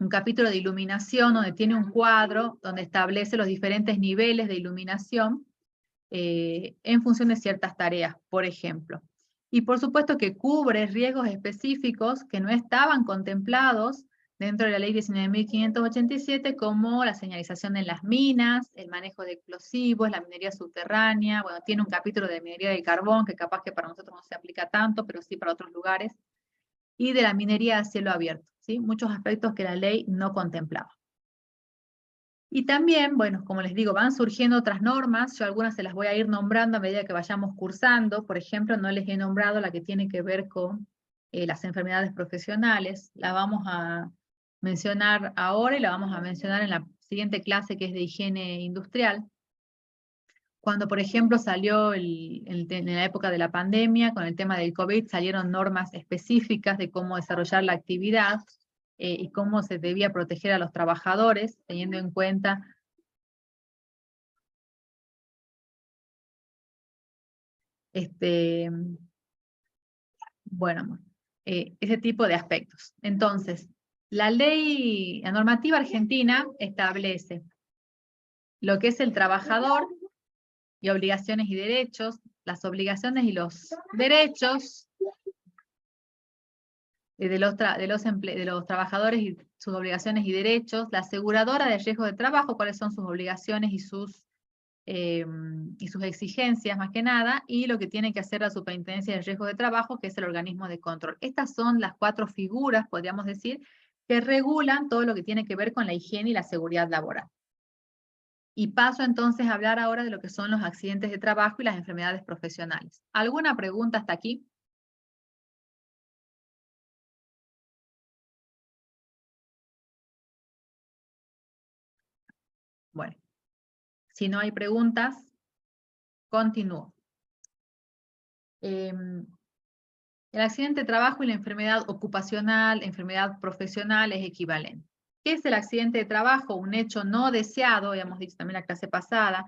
capítulo de iluminación donde tiene un cuadro donde establece los diferentes niveles de iluminación en función de ciertas tareas, por ejemplo. Y por supuesto que cubre riesgos específicos que no estaban contemplados dentro de la ley 19.587, como la señalización en las minas, el manejo de explosivos, la minería subterránea. Bueno, tiene un capítulo de minería de carbón, que capaz que para nosotros no se aplica tanto, pero sí para otros lugares, y de la minería a cielo abierto, ¿sí? Muchos aspectos que la ley no contemplaba. Y también, bueno, como les digo, van surgiendo otras normas, yo algunas se las voy a ir nombrando a medida que vayamos cursando. Por ejemplo, no les he nombrado la que tiene que ver con las enfermedades profesionales, la vamos a mencionar ahora y la vamos a mencionar en la siguiente clase, que es de higiene industrial. Cuando, por ejemplo, salió en la época de la pandemia, con el tema del COVID, salieron normas específicas de cómo desarrollar la actividad, y cómo se debía proteger a los trabajadores, teniendo en cuenta bueno, ese tipo de aspectos. Entonces, la normativa argentina establece lo que es el trabajador y obligaciones y derechos, las obligaciones y los derechos de los trabajadores y sus obligaciones y derechos, la aseguradora de riesgo de trabajo, cuáles son sus obligaciones y sus exigencias más que nada, y lo que tiene que hacer la Superintendencia de Riesgo de Trabajo, que es el organismo de control. Estas son las 4 figuras, podríamos decir, que regulan todo lo que tiene que ver con la higiene y la seguridad laboral. Y paso entonces a hablar ahora de lo que son los accidentes de trabajo y las enfermedades profesionales. ¿Alguna pregunta hasta aquí? Bueno, si no hay preguntas, continúo. El accidente de trabajo y la enfermedad ocupacional, enfermedad profesional es equivalente. ¿Qué es el accidente de trabajo? Un hecho no deseado, ya hemos dicho también en la clase pasada,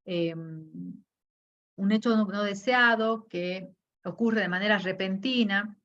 un hecho no deseado que ocurre de manera repentina,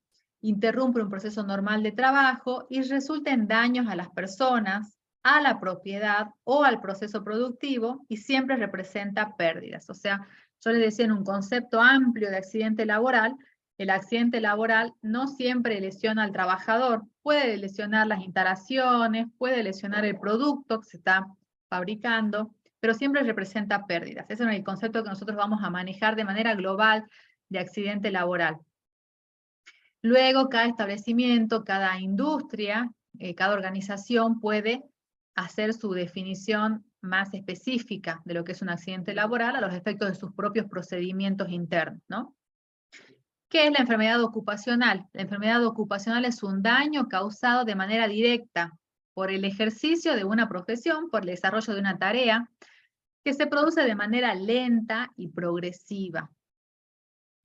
interrumpe un proceso normal de trabajo y resulta en daños a las personas, a la propiedad o al proceso productivo, y siempre representa pérdidas. O sea, yo les decía, en un concepto amplio de accidente laboral, el accidente laboral no siempre lesiona al trabajador, puede lesionar las instalaciones, puede lesionar el producto que se está fabricando, pero siempre representa pérdidas. Ese es el concepto que nosotros vamos a manejar de manera global de accidente laboral. Luego, cada establecimiento, cada industria, cada organización puede hacer su definición más específica de lo que es un accidente laboral a los efectos de sus propios procedimientos internos, ¿no? ¿Qué es la enfermedad ocupacional? La enfermedad ocupacional es un daño causado de manera directa por el ejercicio de una profesión, por el desarrollo de una tarea, que se produce de manera lenta y progresiva.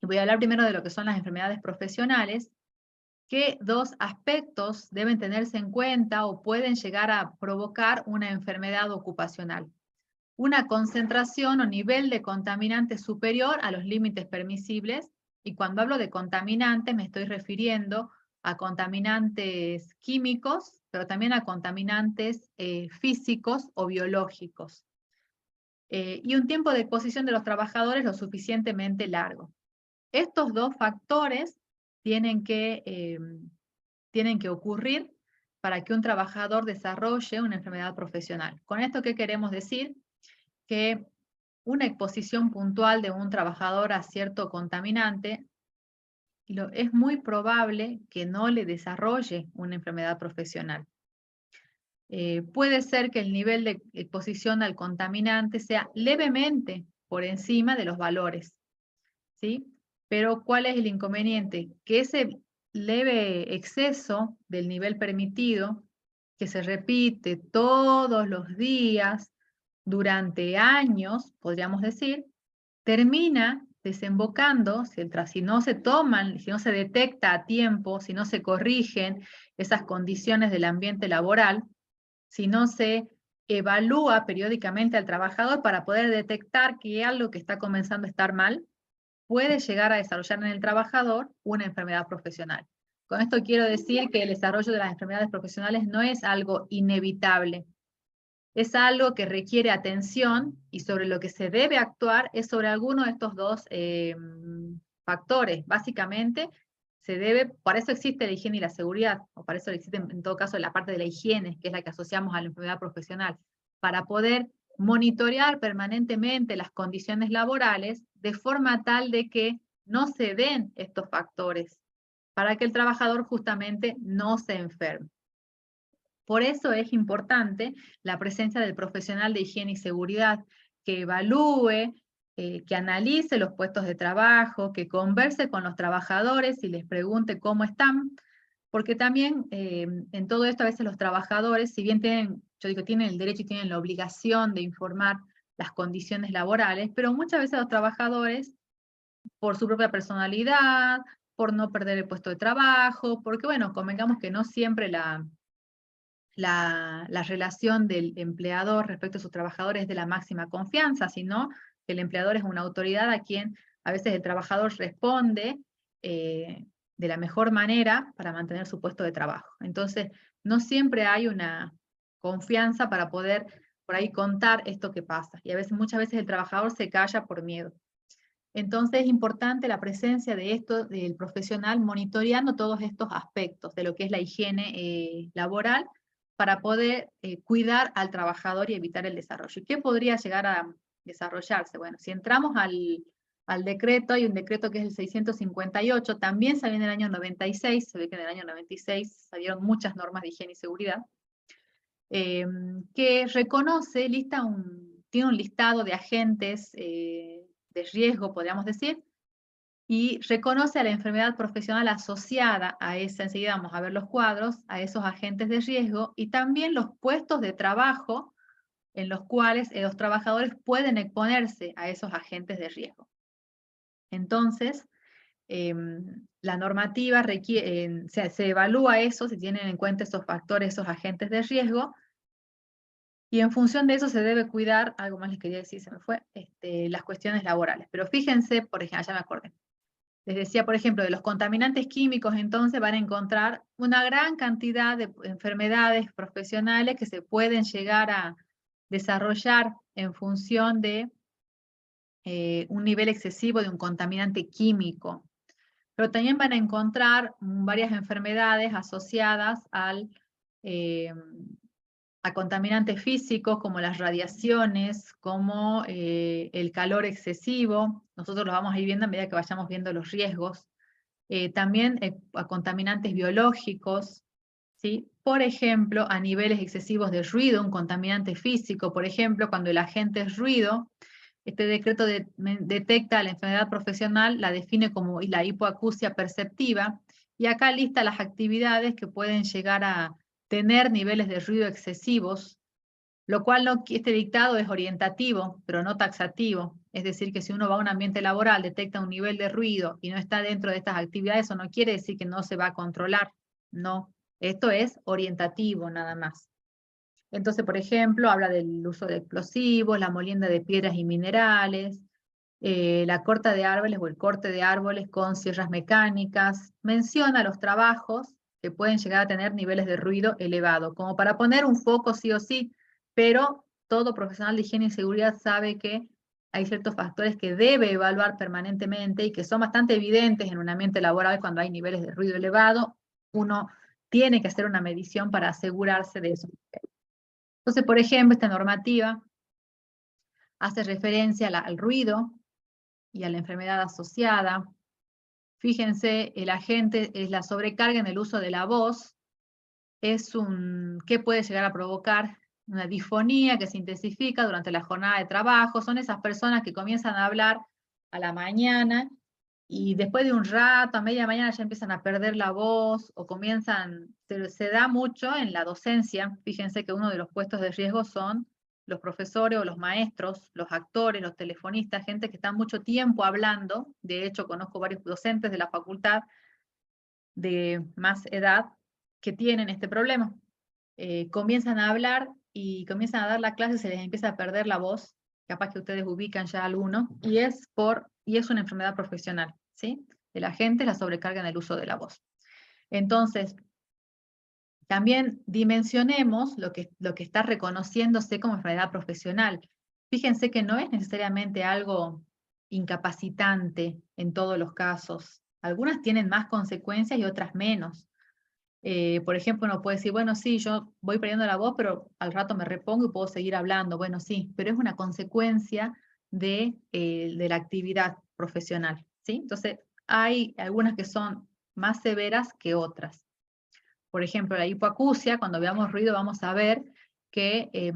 Y voy a hablar primero de lo que son las enfermedades profesionales, que 2 aspectos deben tenerse en cuenta o pueden llegar a provocar una enfermedad ocupacional. Una concentración o nivel de contaminante superior a los límites permisibles, y cuando hablo de contaminantes me estoy refiriendo a contaminantes químicos, pero también a contaminantes físicos o biológicos. Y un tiempo de exposición de los trabajadores lo suficientemente largo. Estos 2 factores tienen que ocurrir para que un trabajador desarrolle una enfermedad profesional. ¿Con esto qué queremos decir? Que una exposición puntual de un trabajador a cierto contaminante es muy probable que no le desarrolle una enfermedad profesional. Puede ser que el nivel de exposición al contaminante sea levemente por encima de los valores, ¿sí? Pero ¿cuál es el inconveniente? Que ese leve exceso del nivel permitido, que se repite todos los días durante años, podríamos decir, termina desembocando, si no se toman, si no se detecta a tiempo, si no se corrigen esas condiciones del ambiente laboral, si no se evalúa periódicamente al trabajador para poder detectar que algo que está comenzando a estar mal, puede llegar a desarrollar en el trabajador una enfermedad profesional. Con esto quiero decir que el desarrollo de las enfermedades profesionales no es algo inevitable, es algo que requiere atención y sobre lo que se debe actuar es sobre alguno de estos dos factores. Básicamente, por eso existe la higiene y la seguridad, o para eso existe en todo caso la parte de la higiene, que es la que asociamos a la enfermedad profesional, para poder monitorear permanentemente las condiciones laborales de forma tal de que no se den estos factores, para que el trabajador justamente no se enferme. Por eso es importante la presencia del profesional de higiene y seguridad que evalúe, que analice los puestos de trabajo, que converse con los trabajadores y les pregunte cómo están, porque también en todo esto a veces los trabajadores, si bien tienen el derecho y tienen la obligación de informar las condiciones laborales, pero muchas veces los trabajadores, por su propia personalidad, por no perder el puesto de trabajo, porque bueno, convengamos que no siempre la relación del empleador respecto a sus trabajadores es de la máxima confianza, sino que el empleador es una autoridad a quien a veces el trabajador responde de la mejor manera para mantener su puesto de trabajo. Entonces, no siempre hay una confianza para poder por ahí contar esto que pasa. Y muchas veces el trabajador se calla por miedo. Entonces es importante la presencia de del profesional monitoreando todos estos aspectos de lo que es la higiene laboral para poder cuidar al trabajador y evitar el desarrollo. ¿Y qué podría llegar a desarrollarse? Bueno, si entramos al decreto, hay un decreto que es el 658, también salió en el año 96, se ve que en el año 96 salieron muchas normas de higiene y seguridad, que reconoce, tiene un listado de agentes de riesgo, podríamos decir, y reconoce a la enfermedad profesional asociada a esa, enseguida vamos a ver los cuadros, a esos agentes de riesgo, y también los puestos de trabajo en los cuales los trabajadores pueden exponerse a esos agentes de riesgo. Entonces, la normativa se evalúa eso, se tienen en cuenta esos factores, esos agentes de riesgo, y en función de eso se debe cuidar, algo más les quería decir, se me fue, las cuestiones laborales. Pero fíjense, por ejemplo, ya me acordé. Les decía, por ejemplo, de los contaminantes químicos, entonces van a encontrar una gran cantidad de enfermedades profesionales que se pueden llegar a desarrollar en función de un nivel excesivo de un contaminante químico. Pero también van a encontrar varias enfermedades asociadas a contaminantes físicos como las radiaciones, como el calor excesivo. Nosotros lo vamos a ir viendo a medida que vayamos viendo los riesgos. También a contaminantes biológicos, ¿sí? Por ejemplo, a niveles excesivos de ruido, un contaminante físico, por ejemplo, cuando el agente es ruido, este decreto detecta la enfermedad profesional, la define como la hipoacusia perceptiva, y acá lista las actividades que pueden llegar a tener niveles de ruido excesivos, lo cual este dictado es orientativo, pero no taxativo. Es decir, que si uno va a un ambiente laboral, detecta un nivel de ruido y no está dentro de estas actividades, eso no quiere decir que no se va a controlar. No, esto es orientativo nada más. Entonces, por ejemplo, habla del uso de explosivos, la molienda de piedras y minerales, la corta de árboles o el corte de árboles con sierras mecánicas. Menciona los trabajos que pueden llegar a tener niveles de ruido elevado, como para poner un foco sí o sí, pero todo profesional de higiene y seguridad sabe que hay ciertos factores que debe evaluar permanentemente y que son bastante evidentes en un ambiente laboral cuando hay niveles de ruido elevado. Uno tiene que hacer una medición para asegurarse de eso. Entonces, por ejemplo, esta normativa hace referencia al ruido y a la enfermedad asociada. Fíjense, el agente es la sobrecarga en el uso de la voz, ¿qué puede llegar a provocar? Una disfonía que se intensifica durante la jornada de trabajo. Son esas personas que comienzan a hablar a la mañana y después de un rato, a media mañana ya empiezan a perder la voz o se da mucho en la docencia. Fíjense que uno de los puestos de riesgo son los profesores o los maestros, los actores, los telefonistas, gente que está mucho tiempo hablando. De hecho, conozco varios docentes de la facultad de más edad que tienen este problema. Comienzan a hablar y comienzan a dar la clase, se les empieza a perder la voz, capaz que ustedes ubican ya alguno, y es una enfermedad profesional, ¿sí? El agente la sobrecarga en el uso de la voz. Entonces, también dimensionemos lo que está reconociéndose como enfermedad profesional. Fíjense que no es necesariamente algo incapacitante en todos los casos. Algunas tienen más consecuencias y otras menos. Por ejemplo, uno puede decir, bueno, sí, yo voy perdiendo la voz, pero al rato me repongo y puedo seguir hablando. Bueno, sí, pero es una consecuencia de la actividad profesional, ¿sí? Entonces, hay algunas que son más severas que otras. Por ejemplo, la hipoacusia, cuando veamos ruido vamos a ver que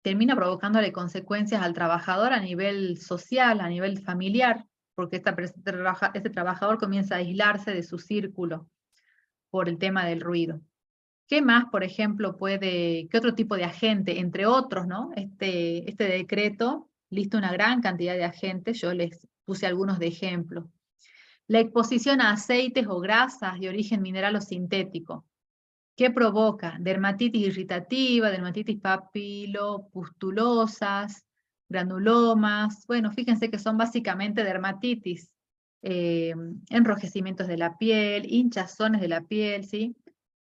termina provocándole consecuencias al trabajador a nivel social, a nivel familiar, porque este trabajador comienza a aislarse de su círculo por el tema del ruido. ¿Qué más, por ejemplo, qué otro tipo de agente, entre otros, ¿no? Este decreto lista una gran cantidad de agentes, yo les puse algunos de ejemplo. La exposición a aceites o grasas de origen mineral o sintético. ¿Qué provoca? Dermatitis irritativa, dermatitis papilopustulosas, granulomas. Bueno, fíjense que son básicamente dermatitis, enrojecimientos de la piel, hinchazones de la piel, ¿sí?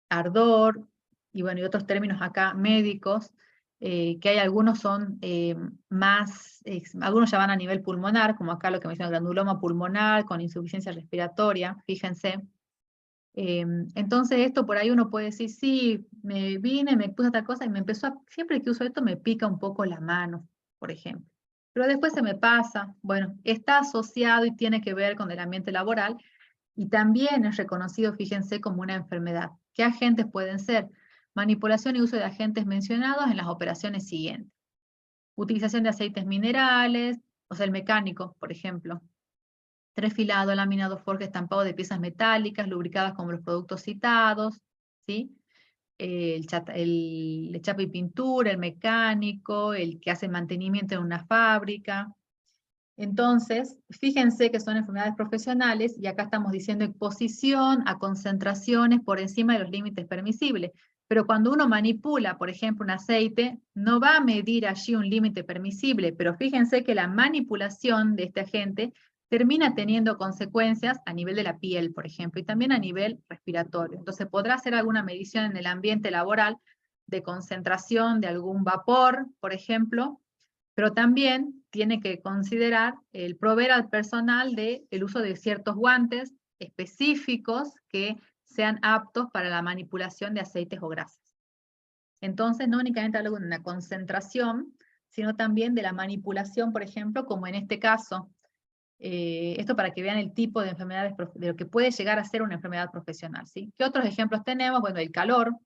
Ardor, y bueno, y otros términos acá médicos, que hay algunos son algunos ya van a nivel pulmonar, como acá lo que me dicen granuloma pulmonar con insuficiencia respiratoria, fíjense. Entonces esto por ahí uno puede decir, sí, me puse esta cosa y siempre que uso esto me pica un poco la mano, por ejemplo. Pero después se me pasa, bueno, está asociado y tiene que ver con el ambiente laboral y también es reconocido, fíjense, como una enfermedad. ¿Qué agentes pueden ser? Manipulación y uso de agentes mencionados en las operaciones siguientes. Utilización de aceites minerales, o sea, el mecánico, por ejemplo. Trefilado, laminado, forja, estampado de piezas metálicas, lubricadas como los productos citados, ¿sí? El chapa y pintura, el mecánico, el que hace mantenimiento en una fábrica. Entonces, fíjense que son enfermedades profesionales y acá estamos diciendo exposición a concentraciones por encima de los límites permisibles. Pero cuando uno manipula, por ejemplo, un aceite, no va a medir allí un límite permisible, pero fíjense que la manipulación de este agente termina teniendo consecuencias a nivel de la piel, por ejemplo, y también a nivel respiratorio. Entonces, podrá hacer alguna medición en el ambiente laboral de concentración de algún vapor, por ejemplo, pero también tiene que considerar el proveer al personal el uso de ciertos guantes específicos que sean aptos para la manipulación de aceites o grasas. Entonces, no únicamente hablo de una concentración, sino también de la manipulación, por ejemplo, como en este caso. Esto para que vean el tipo de enfermedades, de lo que puede llegar a ser una enfermedad profesional, ¿sí? ¿Qué otros ejemplos tenemos? Bueno, el calor,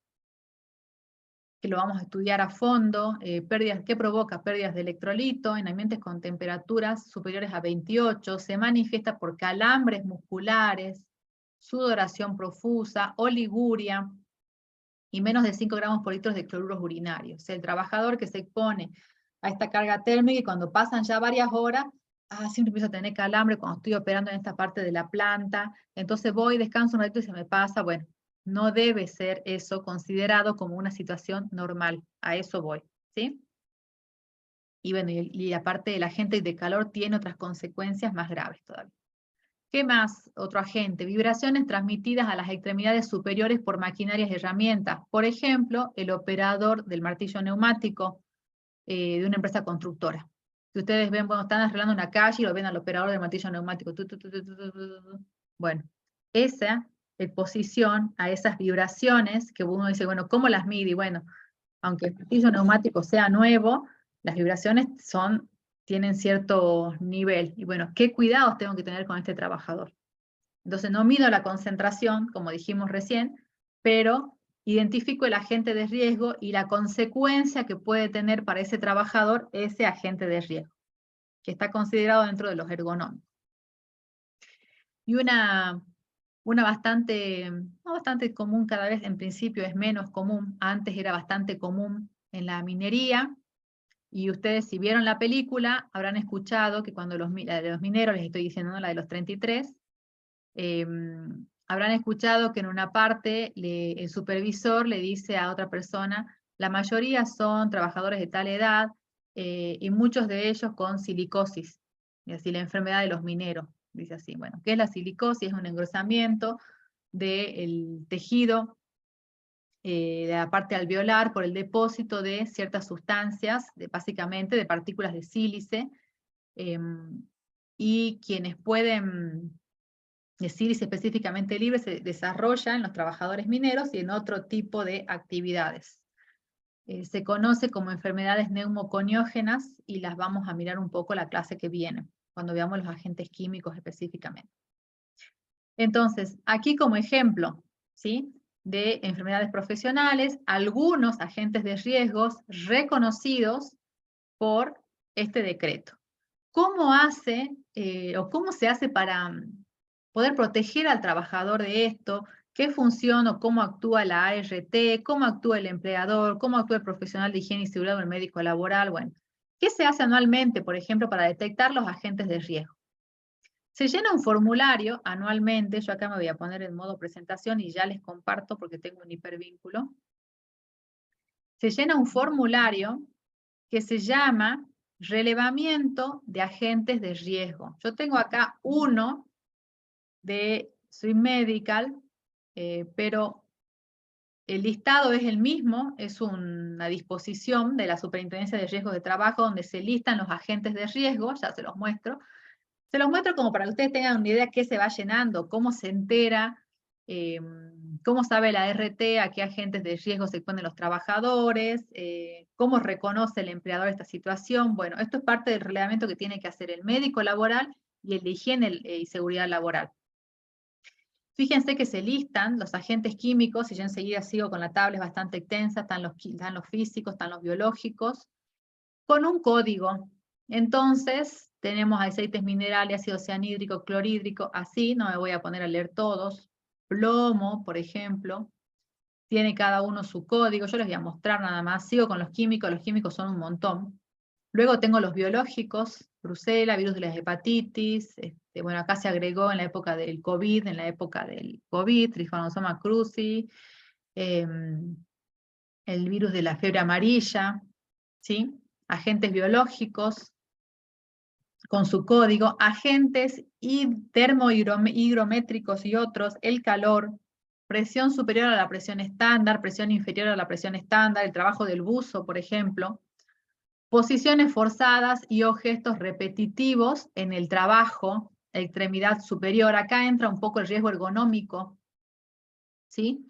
que lo vamos a estudiar a fondo, ¿qué provoca? Pérdidas de electrolito en ambientes con temperaturas superiores a 28, se manifiesta por calambres musculares, sudoración profusa, oliguria y menos de 5 gramos por litro de cloruros urinarios. O sea, el trabajador que se expone a esta carga térmica y cuando pasan ya varias horas, siempre empiezo a tener calambre cuando estoy operando en esta parte de la planta, entonces voy, descanso un ratito y se me pasa, bueno, no debe ser eso considerado como una situación normal, a eso voy, ¿sí? Y bueno, y aparte el agente de calor tiene otras consecuencias más graves todavía. ¿Qué más? Otro agente, vibraciones transmitidas a las extremidades superiores por maquinarias y herramientas. Por ejemplo, el operador del martillo neumático de una empresa constructora. Si ustedes ven, bueno, están arreglando una calle y lo ven al operador del martillo neumático. Bueno, esa exposición a esas vibraciones que uno dice, bueno, ¿cómo las mide? Y bueno, aunque el martillo neumático sea nuevo, las vibraciones tienen cierto nivel. Y bueno, ¿qué cuidados tengo que tener con este trabajador? Entonces no mido la concentración, como dijimos recién, pero identifico el agente de riesgo y la consecuencia que puede tener para ese trabajador ese agente de riesgo, que está considerado dentro de los ergonómicos. Y una bastante, no bastante común, cada vez en principio es menos común, antes era bastante común en la minería, y ustedes si vieron la película habrán escuchado que cuando la de los mineros, les estoy diciendo, ¿no? La de los 33, habrán escuchado que en una parte el supervisor le dice a otra persona, la mayoría son trabajadores de tal edad y muchos de ellos con silicosis, y así la enfermedad de los mineros. Dice así, bueno, ¿qué es la silicosis? Es un engrosamiento del tejido de la parte alveolar por el depósito de ciertas sustancias, básicamente de partículas de sílice, y quienes pueden de sílice específicamente libre se desarrolla en los trabajadores mineros y en otro tipo de actividades. Se conoce como enfermedades neumoconiógenas y las vamos a mirar un poco la clase que viene, cuando veamos los agentes químicos específicamente. Entonces, aquí como ejemplo, ¿sí?, de enfermedades profesionales, algunos agentes de riesgos reconocidos por este decreto. ¿Cómo hace o cómo se hace para poder proteger al trabajador de esto? ¿Qué función o cómo actúa la ART? ¿Cómo actúa el empleador? ¿Cómo actúa el profesional de higiene y seguridad o el médico laboral? Bueno, ¿qué se hace anualmente, por ejemplo, para detectar los agentes de riesgo? Se llena un formulario anualmente, yo acá me voy a poner en modo presentación y ya les comparto porque tengo un hipervínculo. Se llena un formulario que se llama relevamiento de agentes de riesgo. Yo tengo acá uno de Swim Medical, pero el listado es el mismo, es una disposición de la Superintendencia de Riesgos de Trabajo donde se listan los agentes de riesgo, ya se los muestro. Se los muestro como para que ustedes tengan una idea qué se va llenando, cómo se entera, cómo sabe la RT a qué agentes de riesgo se exponen los trabajadores, cómo reconoce el empleador esta situación. Bueno, esto es parte del relevamiento que tiene que hacer el médico laboral y el de higiene y seguridad laboral. Fíjense que se listan los agentes químicos, y yo enseguida sigo con la tabla, es bastante extensa, están los físicos, están los biológicos, con un código. Entonces, tenemos aceites minerales, ácido cianhídrico, clorhídrico, así, no me voy a poner a leer todos. Plomo, por ejemplo, tiene cada uno su código, yo les voy a mostrar nada más. Sigo con los químicos son un montón. Luego tengo los biológicos, Brucela, virus de la hepatitis, bueno, acá se agregó en la época del COVID, Trypanosoma cruzi, el virus de la fiebre amarilla, ¿sí? Agentes biológicos con su código, agentes termohigrométricos y otros, el calor, presión superior a la presión estándar, presión inferior a la presión estándar, el trabajo del buzo, por ejemplo, posiciones forzadas y o gestos repetitivos en el trabajo, extremidad superior. Acá entra un poco el riesgo ergonómico, ¿sí?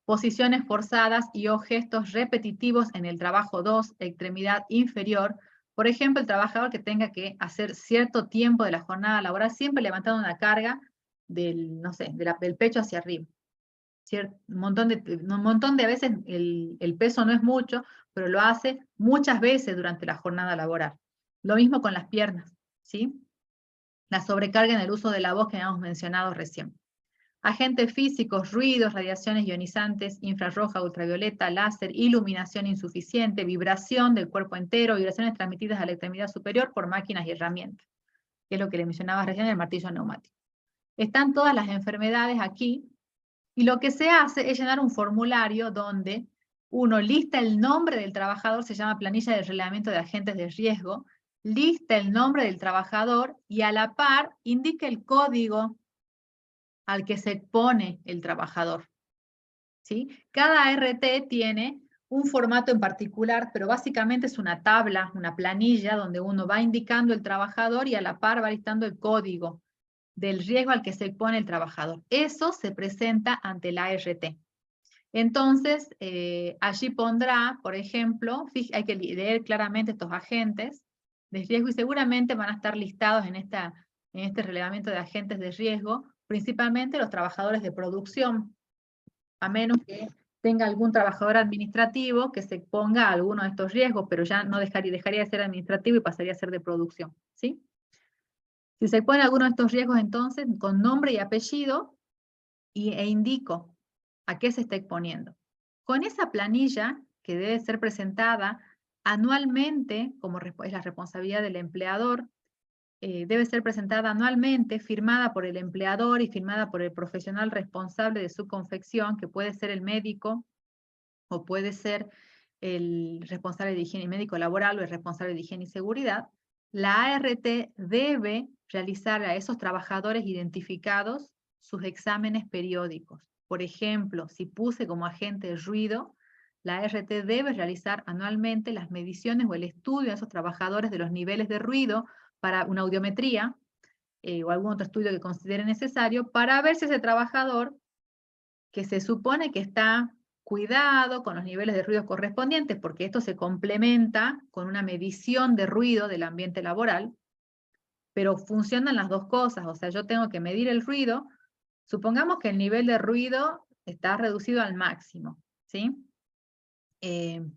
Posiciones forzadas y o gestos repetitivos en el trabajo 2, extremidad inferior. Por ejemplo, el trabajador que tenga que hacer cierto tiempo de la jornada laboral, siempre levantando una carga del, no sé, del pecho hacia arriba. Un montón de veces el peso no es mucho, pero lo hace muchas veces durante la jornada laboral. Lo mismo con las piernas, ¿sí? La sobrecarga en el uso de la voz que habíamos mencionado recién. Agentes físicos, ruidos, radiaciones ionizantes, infrarroja, ultravioleta, láser, iluminación insuficiente, vibración del cuerpo entero, vibraciones transmitidas a la extremidad superior por máquinas y herramientas, que es lo que le mencionaba recién, el martillo neumático. Están todas las enfermedades aquí, y lo que se hace es llenar un formulario donde uno lista el nombre del trabajador, se llama planilla de relevamiento de agentes de riesgo, lista el nombre del trabajador y a la par indica el código al que se expone el trabajador, ¿sí? Cada RT tiene un formato en particular, pero básicamente es una tabla, una planilla, donde uno va indicando el trabajador y a la par va listando el código. del riesgo al que se expone el trabajador. Eso se presenta ante la ART. Entonces, allí pondrá, por ejemplo, hay que leer claramente estos agentes de riesgo y seguramente van a estar listados en este relevamiento de agentes de riesgo, principalmente los trabajadores de producción, a menos que tenga algún trabajador administrativo que se exponga a alguno de estos riesgos, pero ya no dejaría de ser administrativo y pasaría a ser de producción, ¿sí? Si se expone a alguno de estos riesgos, entonces, con nombre y apellido, e indico a qué se está exponiendo. Con esa planilla, que debe ser presentada anualmente, como es la responsabilidad del empleador, debe ser presentada anualmente, firmada por el empleador y firmada por el profesional responsable de su confección, que puede ser el médico o puede ser el responsable de higiene y médico laboral o el responsable de higiene y seguridad. La ART debe realizar a esos trabajadores identificados sus exámenes periódicos. Por ejemplo, si puse como agente de ruido, la ART debe realizar anualmente las mediciones o el estudio de esos trabajadores de los niveles de ruido para una audiometría o algún otro estudio que considere necesario para ver si ese trabajador, que se supone que está cuidado con los niveles de ruido correspondientes, porque esto se complementa con una medición de ruido del ambiente laboral, pero funcionan las dos cosas, o sea, yo tengo que medir el ruido, supongamos que el nivel de ruido está reducido al máximo, ¿sí?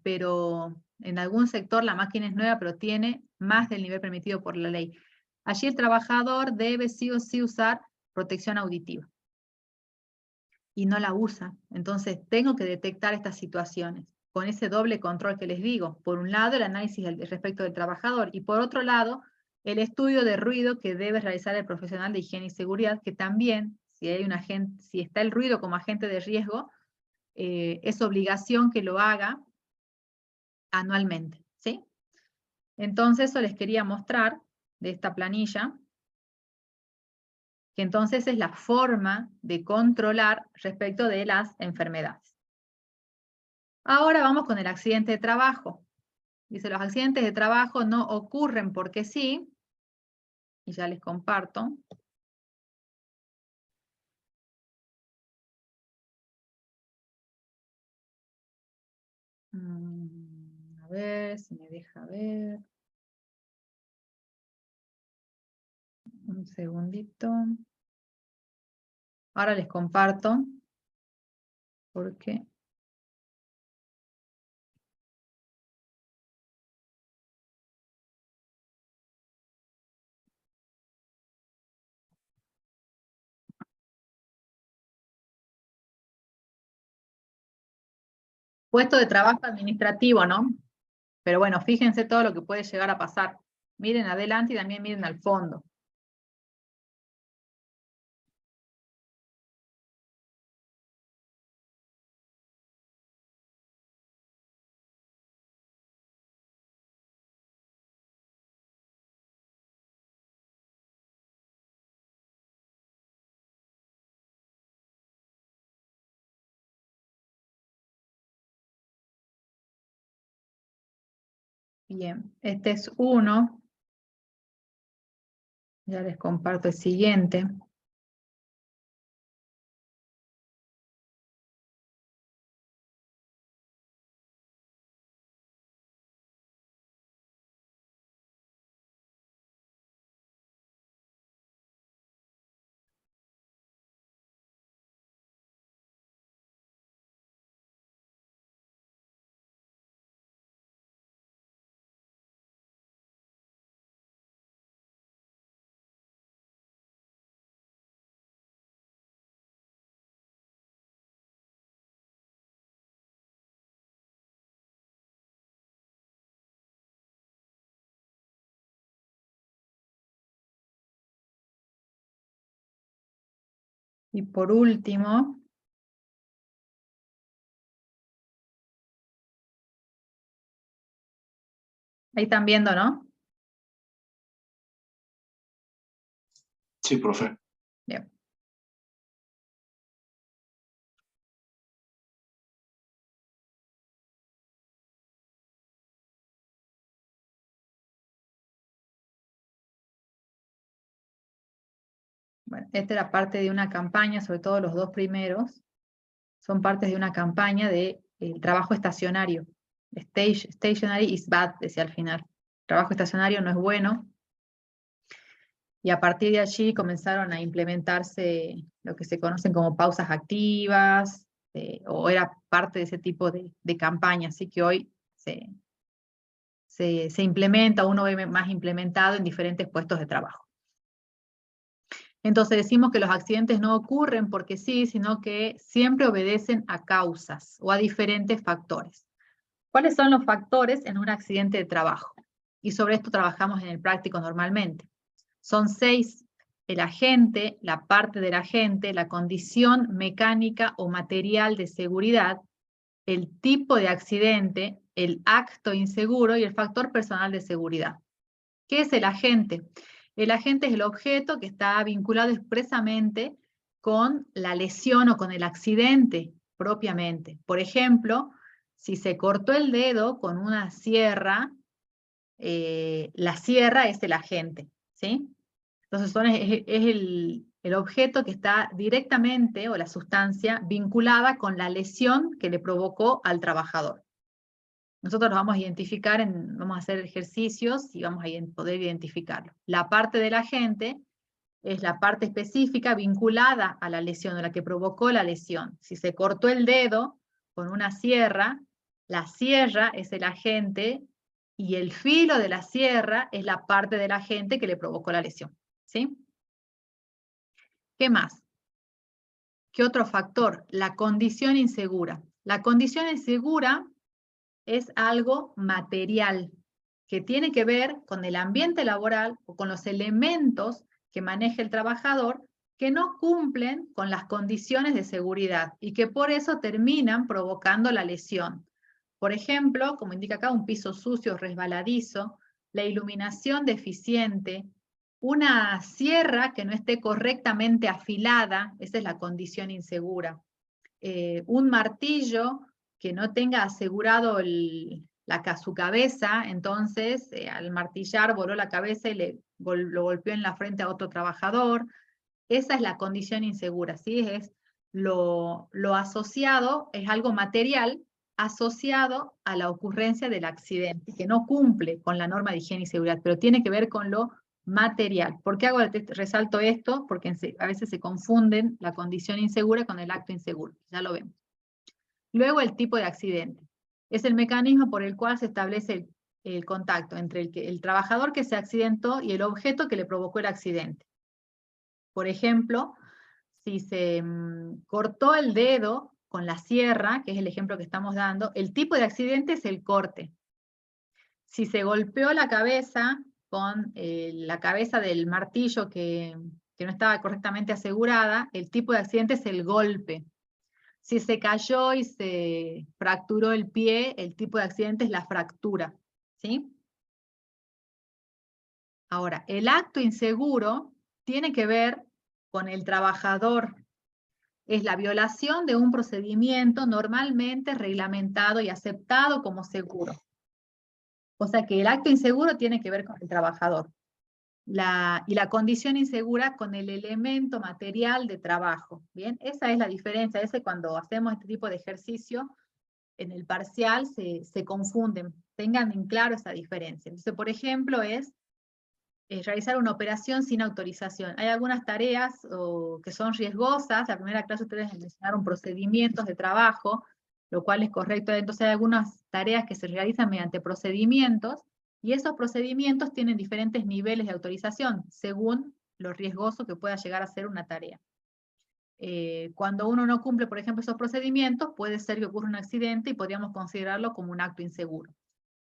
Pero en algún sector la máquina es nueva, pero tiene más del nivel permitido por la ley. Allí el trabajador debe sí o sí usar protección auditiva y no la usa. Entonces tengo que detectar estas situaciones con ese doble control que les digo. Por un lado, el análisis respecto del trabajador y por otro lado, el estudio de ruido que debe realizar el profesional de higiene y seguridad, que también, si está el ruido como agente de riesgo, es obligación que lo haga anualmente, ¿sí? Entonces, eso les quería mostrar de esta planilla, que entonces es la forma de controlar respecto de las enfermedades. Ahora vamos con el accidente de trabajo. Dice, los accidentes de trabajo no ocurren porque sí, y ya les comparto. A ver si me deja ver. Un segundito. Ahora les comparto. Porque puesto de trabajo administrativo, ¿no? Pero bueno, fíjense todo lo que puede llegar a pasar. Miren adelante y también miren al fondo. Bien, este es uno. Ya les comparto el siguiente. Y por último, ahí están viendo, ¿no? Sí, profe. Bien. Bueno, esta era parte de una campaña, sobre todo los dos primeros, son partes de una campaña de trabajo estacionario. Stationary is bad, decía al final. Trabajo estacionario no es bueno. Y a partir de allí comenzaron a implementarse lo que se conocen como pausas activas, o era parte de ese tipo de campaña, así que hoy se implementa, uno ve más implementado en diferentes puestos de trabajo. Entonces decimos que los accidentes no ocurren porque sí, sino que siempre obedecen a causas o a diferentes factores. ¿Cuáles son los factores en un accidente de trabajo? Y sobre esto trabajamos en el práctico normalmente. Son 6: el agente, la parte del agente, la condición mecánica o material de seguridad, el tipo de accidente, el acto inseguro y el factor personal de seguridad. ¿Qué es el agente? El agente es el objeto que está vinculado expresamente con la lesión o con el accidente propiamente. Por ejemplo, si se cortó el dedo con una sierra, la sierra es el agente, ¿sí? Entonces es el objeto que está directamente, o la sustancia, vinculada con la lesión que le provocó al trabajador. Nosotros los vamos a identificar, vamos a hacer ejercicios y vamos a poder identificarlo. La parte del agente es la parte específica vinculada a la lesión, o la que provocó la lesión. Si se cortó el dedo con una sierra, la sierra es el agente y el filo de la sierra es la parte del agente que le provocó la lesión. ¿Sí? ¿Qué más? ¿Qué otro factor? La condición insegura. La condición insegura es algo material que tiene que ver con el ambiente laboral o con los elementos que maneja el trabajador que no cumplen con las condiciones de seguridad y que por eso terminan provocando la lesión. Por ejemplo, como indica acá, un piso sucio, resbaladizo, la iluminación deficiente, una sierra que no esté correctamente afilada, esa es la condición insegura. Un martillo que no tenga asegurado su cabeza, entonces al martillar voló la cabeza y lo golpeó en la frente a otro trabajador. Esa es la condición insegura, ¿sí? Es lo asociado, es algo material asociado a la ocurrencia del accidente, que no cumple con la norma de higiene y seguridad, pero tiene que ver con lo material. ¿Por qué resalto esto? Porque a veces se confunden la condición insegura con el acto inseguro, ya lo vemos. Luego, el tipo de accidente. Es el mecanismo por el cual se establece el contacto entre el trabajador que se accidentó y el objeto que le provocó el accidente. Por ejemplo, si se cortó el dedo con la sierra, que es el ejemplo que estamos dando, el tipo de accidente es el corte. Si se golpeó la cabeza con la cabeza del martillo que no estaba correctamente asegurada, el tipo de accidente es el golpe. Si se cayó y se fracturó el pie, el tipo de accidente es la fractura, ¿sí? Ahora, el acto inseguro tiene que ver con el trabajador. Es la violación de un procedimiento normalmente reglamentado y aceptado como seguro. O sea que el acto inseguro tiene que ver con el trabajador. Y la condición insegura con el elemento material de trabajo. Bien, esa es la diferencia. Cuando hacemos este tipo de ejercicio, en el parcial se confunden. Tengan en claro esa diferencia. Entonces, por ejemplo, es realizar una operación sin autorización. Hay algunas tareas que son riesgosas. La primera clase ustedes mencionaron procedimientos de trabajo, lo cual es correcto. Entonces hay algunas tareas que se realizan mediante procedimientos, y esos procedimientos tienen diferentes niveles de autorización, según lo riesgoso que pueda llegar a ser una tarea. Cuando uno no cumple, por ejemplo, esos procedimientos, puede ser que ocurra un accidente y podríamos considerarlo como un acto inseguro.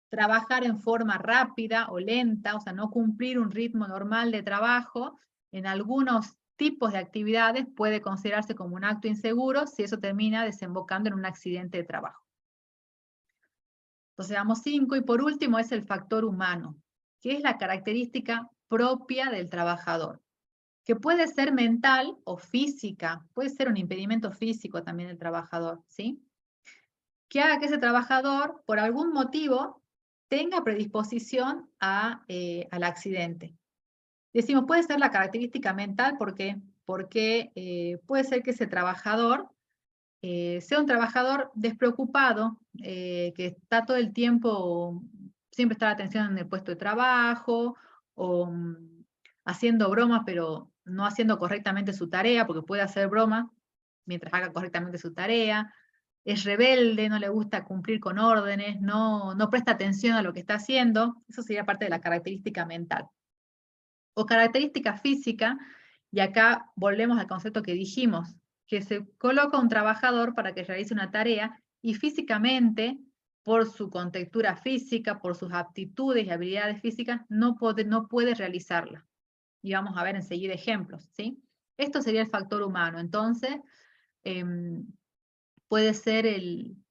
Trabajar en forma rápida o lenta, o sea, no cumplir un ritmo normal de trabajo, en algunos tipos de actividades puede considerarse como un acto inseguro si eso termina desembocando en un accidente de trabajo. Entonces damos 5, y por último es el factor humano, que es la característica propia del trabajador, que puede ser mental o física, puede ser un impedimento físico también del trabajador, ¿sí? Que haga que ese trabajador, por algún motivo, tenga predisposición al accidente. Decimos, puede ser la característica mental porque porque puede ser que ese trabajador sea un trabajador despreocupado, que está todo el tiempo, siempre está la atención en el puesto de trabajo, o haciendo bromas, pero no haciendo correctamente su tarea, porque puede hacer bromas mientras haga correctamente su tarea. Es rebelde, no le gusta cumplir con órdenes, no presta atención a lo que está haciendo. Eso sería parte de la característica mental. O característica física, y acá volvemos al concepto que dijimos, que se coloca un trabajador para que realice una tarea y físicamente, por su contextura física, por sus aptitudes y habilidades físicas, no puede realizarla. Y vamos a ver enseguida ejemplos, ¿sí? Esto sería el factor humano. Entonces, puede ser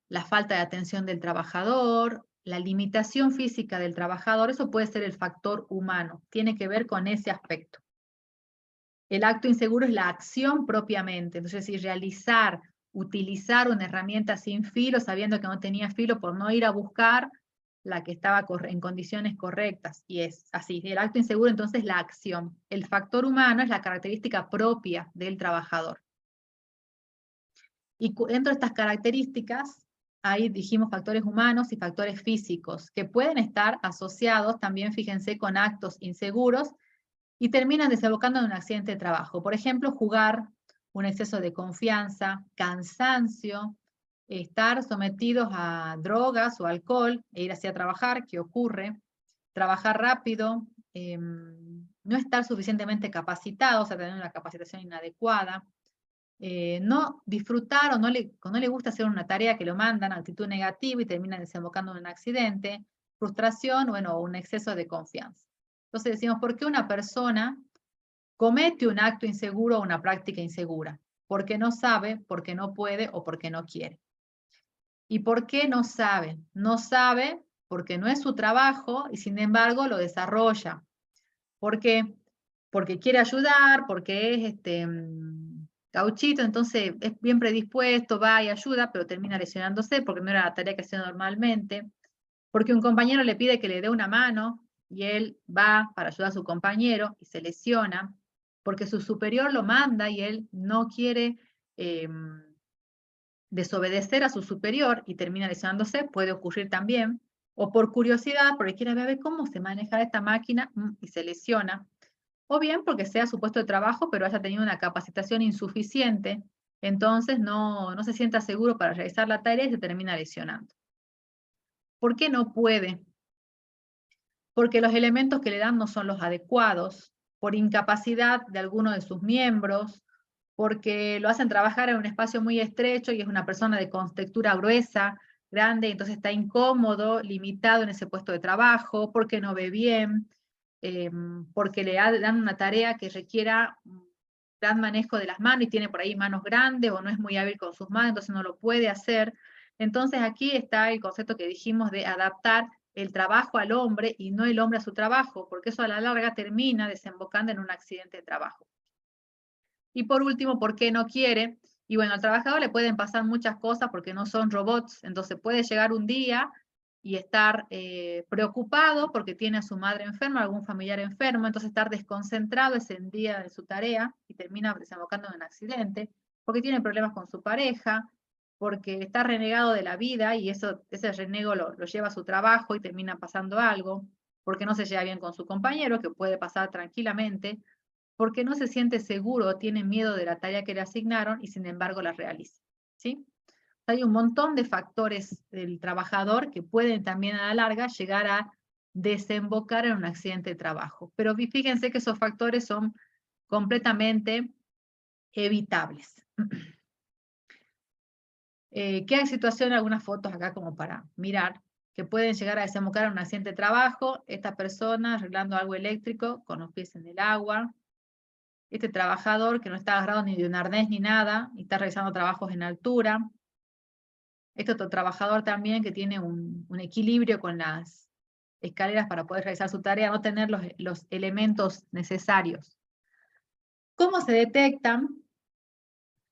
la falta de atención del trabajador, la limitación física del trabajador, eso puede ser el factor humano, tiene que ver con ese aspecto. El acto inseguro es la acción propiamente, entonces si utilizar una herramienta sin filo, sabiendo que no tenía filo por no ir a buscar la que estaba en condiciones correctas, y es así, el acto inseguro entonces es la acción. El factor humano es la característica propia del trabajador. Y dentro de estas características, ahí dijimos factores humanos y factores físicos, que pueden estar asociados también, fíjense, con actos inseguros, y terminan desembocando en un accidente de trabajo. Por ejemplo, jugar, un exceso de confianza, cansancio, estar sometidos a drogas o alcohol e ir así a trabajar, ¿qué ocurre? Trabajar rápido, no estar suficientemente capacitados, o sea, tener una capacitación inadecuada, no disfrutar o no le gusta hacer una tarea que lo mandan, actitud negativa y termina desembocando en un accidente, frustración, bueno, un exceso de confianza. Entonces decimos, ¿por qué una persona comete un acto inseguro o una práctica insegura? Porque no sabe, porque no puede o porque no quiere. ¿Y por qué no sabe? No sabe porque no es su trabajo y sin embargo lo desarrolla. ¿Por qué? Porque quiere ayudar, porque es gauchito, entonces es bien predispuesto, va y ayuda, pero termina lesionándose porque no era la tarea que hacía normalmente. Porque un compañero le pide que le dé una mano y él va para ayudar a su compañero y se lesiona. Porque su superior lo manda y él no quiere desobedecer a su superior y termina lesionándose, puede ocurrir también. O por curiosidad, porque quiere ver cómo se maneja esta máquina y se lesiona. O bien porque sea su puesto de trabajo, pero haya tenido una capacitación insuficiente, entonces no se sienta seguro para realizar la tarea y se termina lesionando. ¿Por qué no puede? Porque los elementos que le dan no son los adecuados, por incapacidad de alguno de sus miembros, porque lo hacen trabajar en un espacio muy estrecho y es una persona de contextura gruesa, grande, entonces está incómodo, limitado en ese puesto de trabajo, porque no ve bien, porque le dan una tarea que requiera gran manejo de las manos y tiene por ahí manos grandes o no es muy hábil con sus manos, entonces no lo puede hacer. Entonces aquí está el concepto que dijimos de adaptar el trabajo al hombre y no el hombre a su trabajo, porque eso a la larga termina desembocando en un accidente de trabajo. Y por último, ¿por qué no quiere? Y bueno, al trabajador le pueden pasar muchas cosas porque no son robots, entonces puede llegar un día y estar preocupado porque tiene a su madre enferma, algún familiar enfermo, entonces estar desconcentrado ese día de su tarea y termina desembocando en un accidente, porque tiene problemas con su pareja, porque está renegado de la vida y ese renego lo lleva a su trabajo y termina pasando algo, porque no se lleva bien con su compañero, que puede pasar tranquilamente, porque no se siente seguro, tiene miedo de la tarea que le asignaron y sin embargo la realiza, ¿sí? Hay un montón de factores del trabajador que pueden también a la larga llegar a desembocar en un accidente de trabajo. Pero fíjense que esos factores son completamente evitables. Quedan situaciones, algunas fotos acá como para mirar, que pueden llegar a desembocar en un accidente de trabajo. Esta persona arreglando algo eléctrico con los pies en el agua. Este trabajador que no está agarrado ni de un arnés ni nada y está realizando trabajos en altura. Este otro trabajador también que tiene un equilibrio con las escaleras para poder realizar su tarea, no tener los elementos necesarios. ¿Cómo se detectan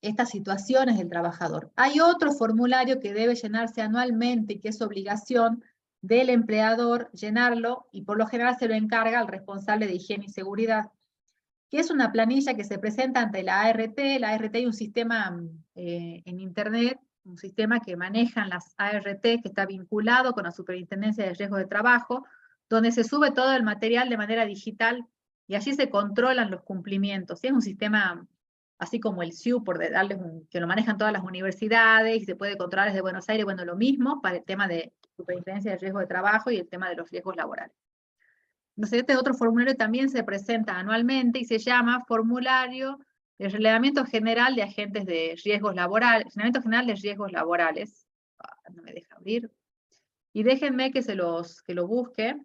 estas situaciones del trabajador? Hay otro formulario que debe llenarse anualmente y que es obligación del empleador llenarlo y por lo general se lo encarga al responsable de higiene y seguridad, que es una planilla que se presenta ante la ART. La ART hay un sistema en Internet, un sistema que manejan las ART, que está vinculado con la Superintendencia de Riesgos de Trabajo, donde se sube todo el material de manera digital, y allí se controlan los cumplimientos. Es un sistema así como el SIU, por darles que lo manejan todas las universidades, y se puede controlar desde Buenos Aires, bueno, lo mismo para el tema de Superintendencia de Riesgos de Trabajo y el tema de los riesgos laborales. Entonces, este otro formulario también se presenta anualmente y se llama Formulario de Relevamiento General de Agentes de Riesgos Laborales, Relevamiento General de Riesgos Laborales. No me deja abrir. Y déjenme que lo busque,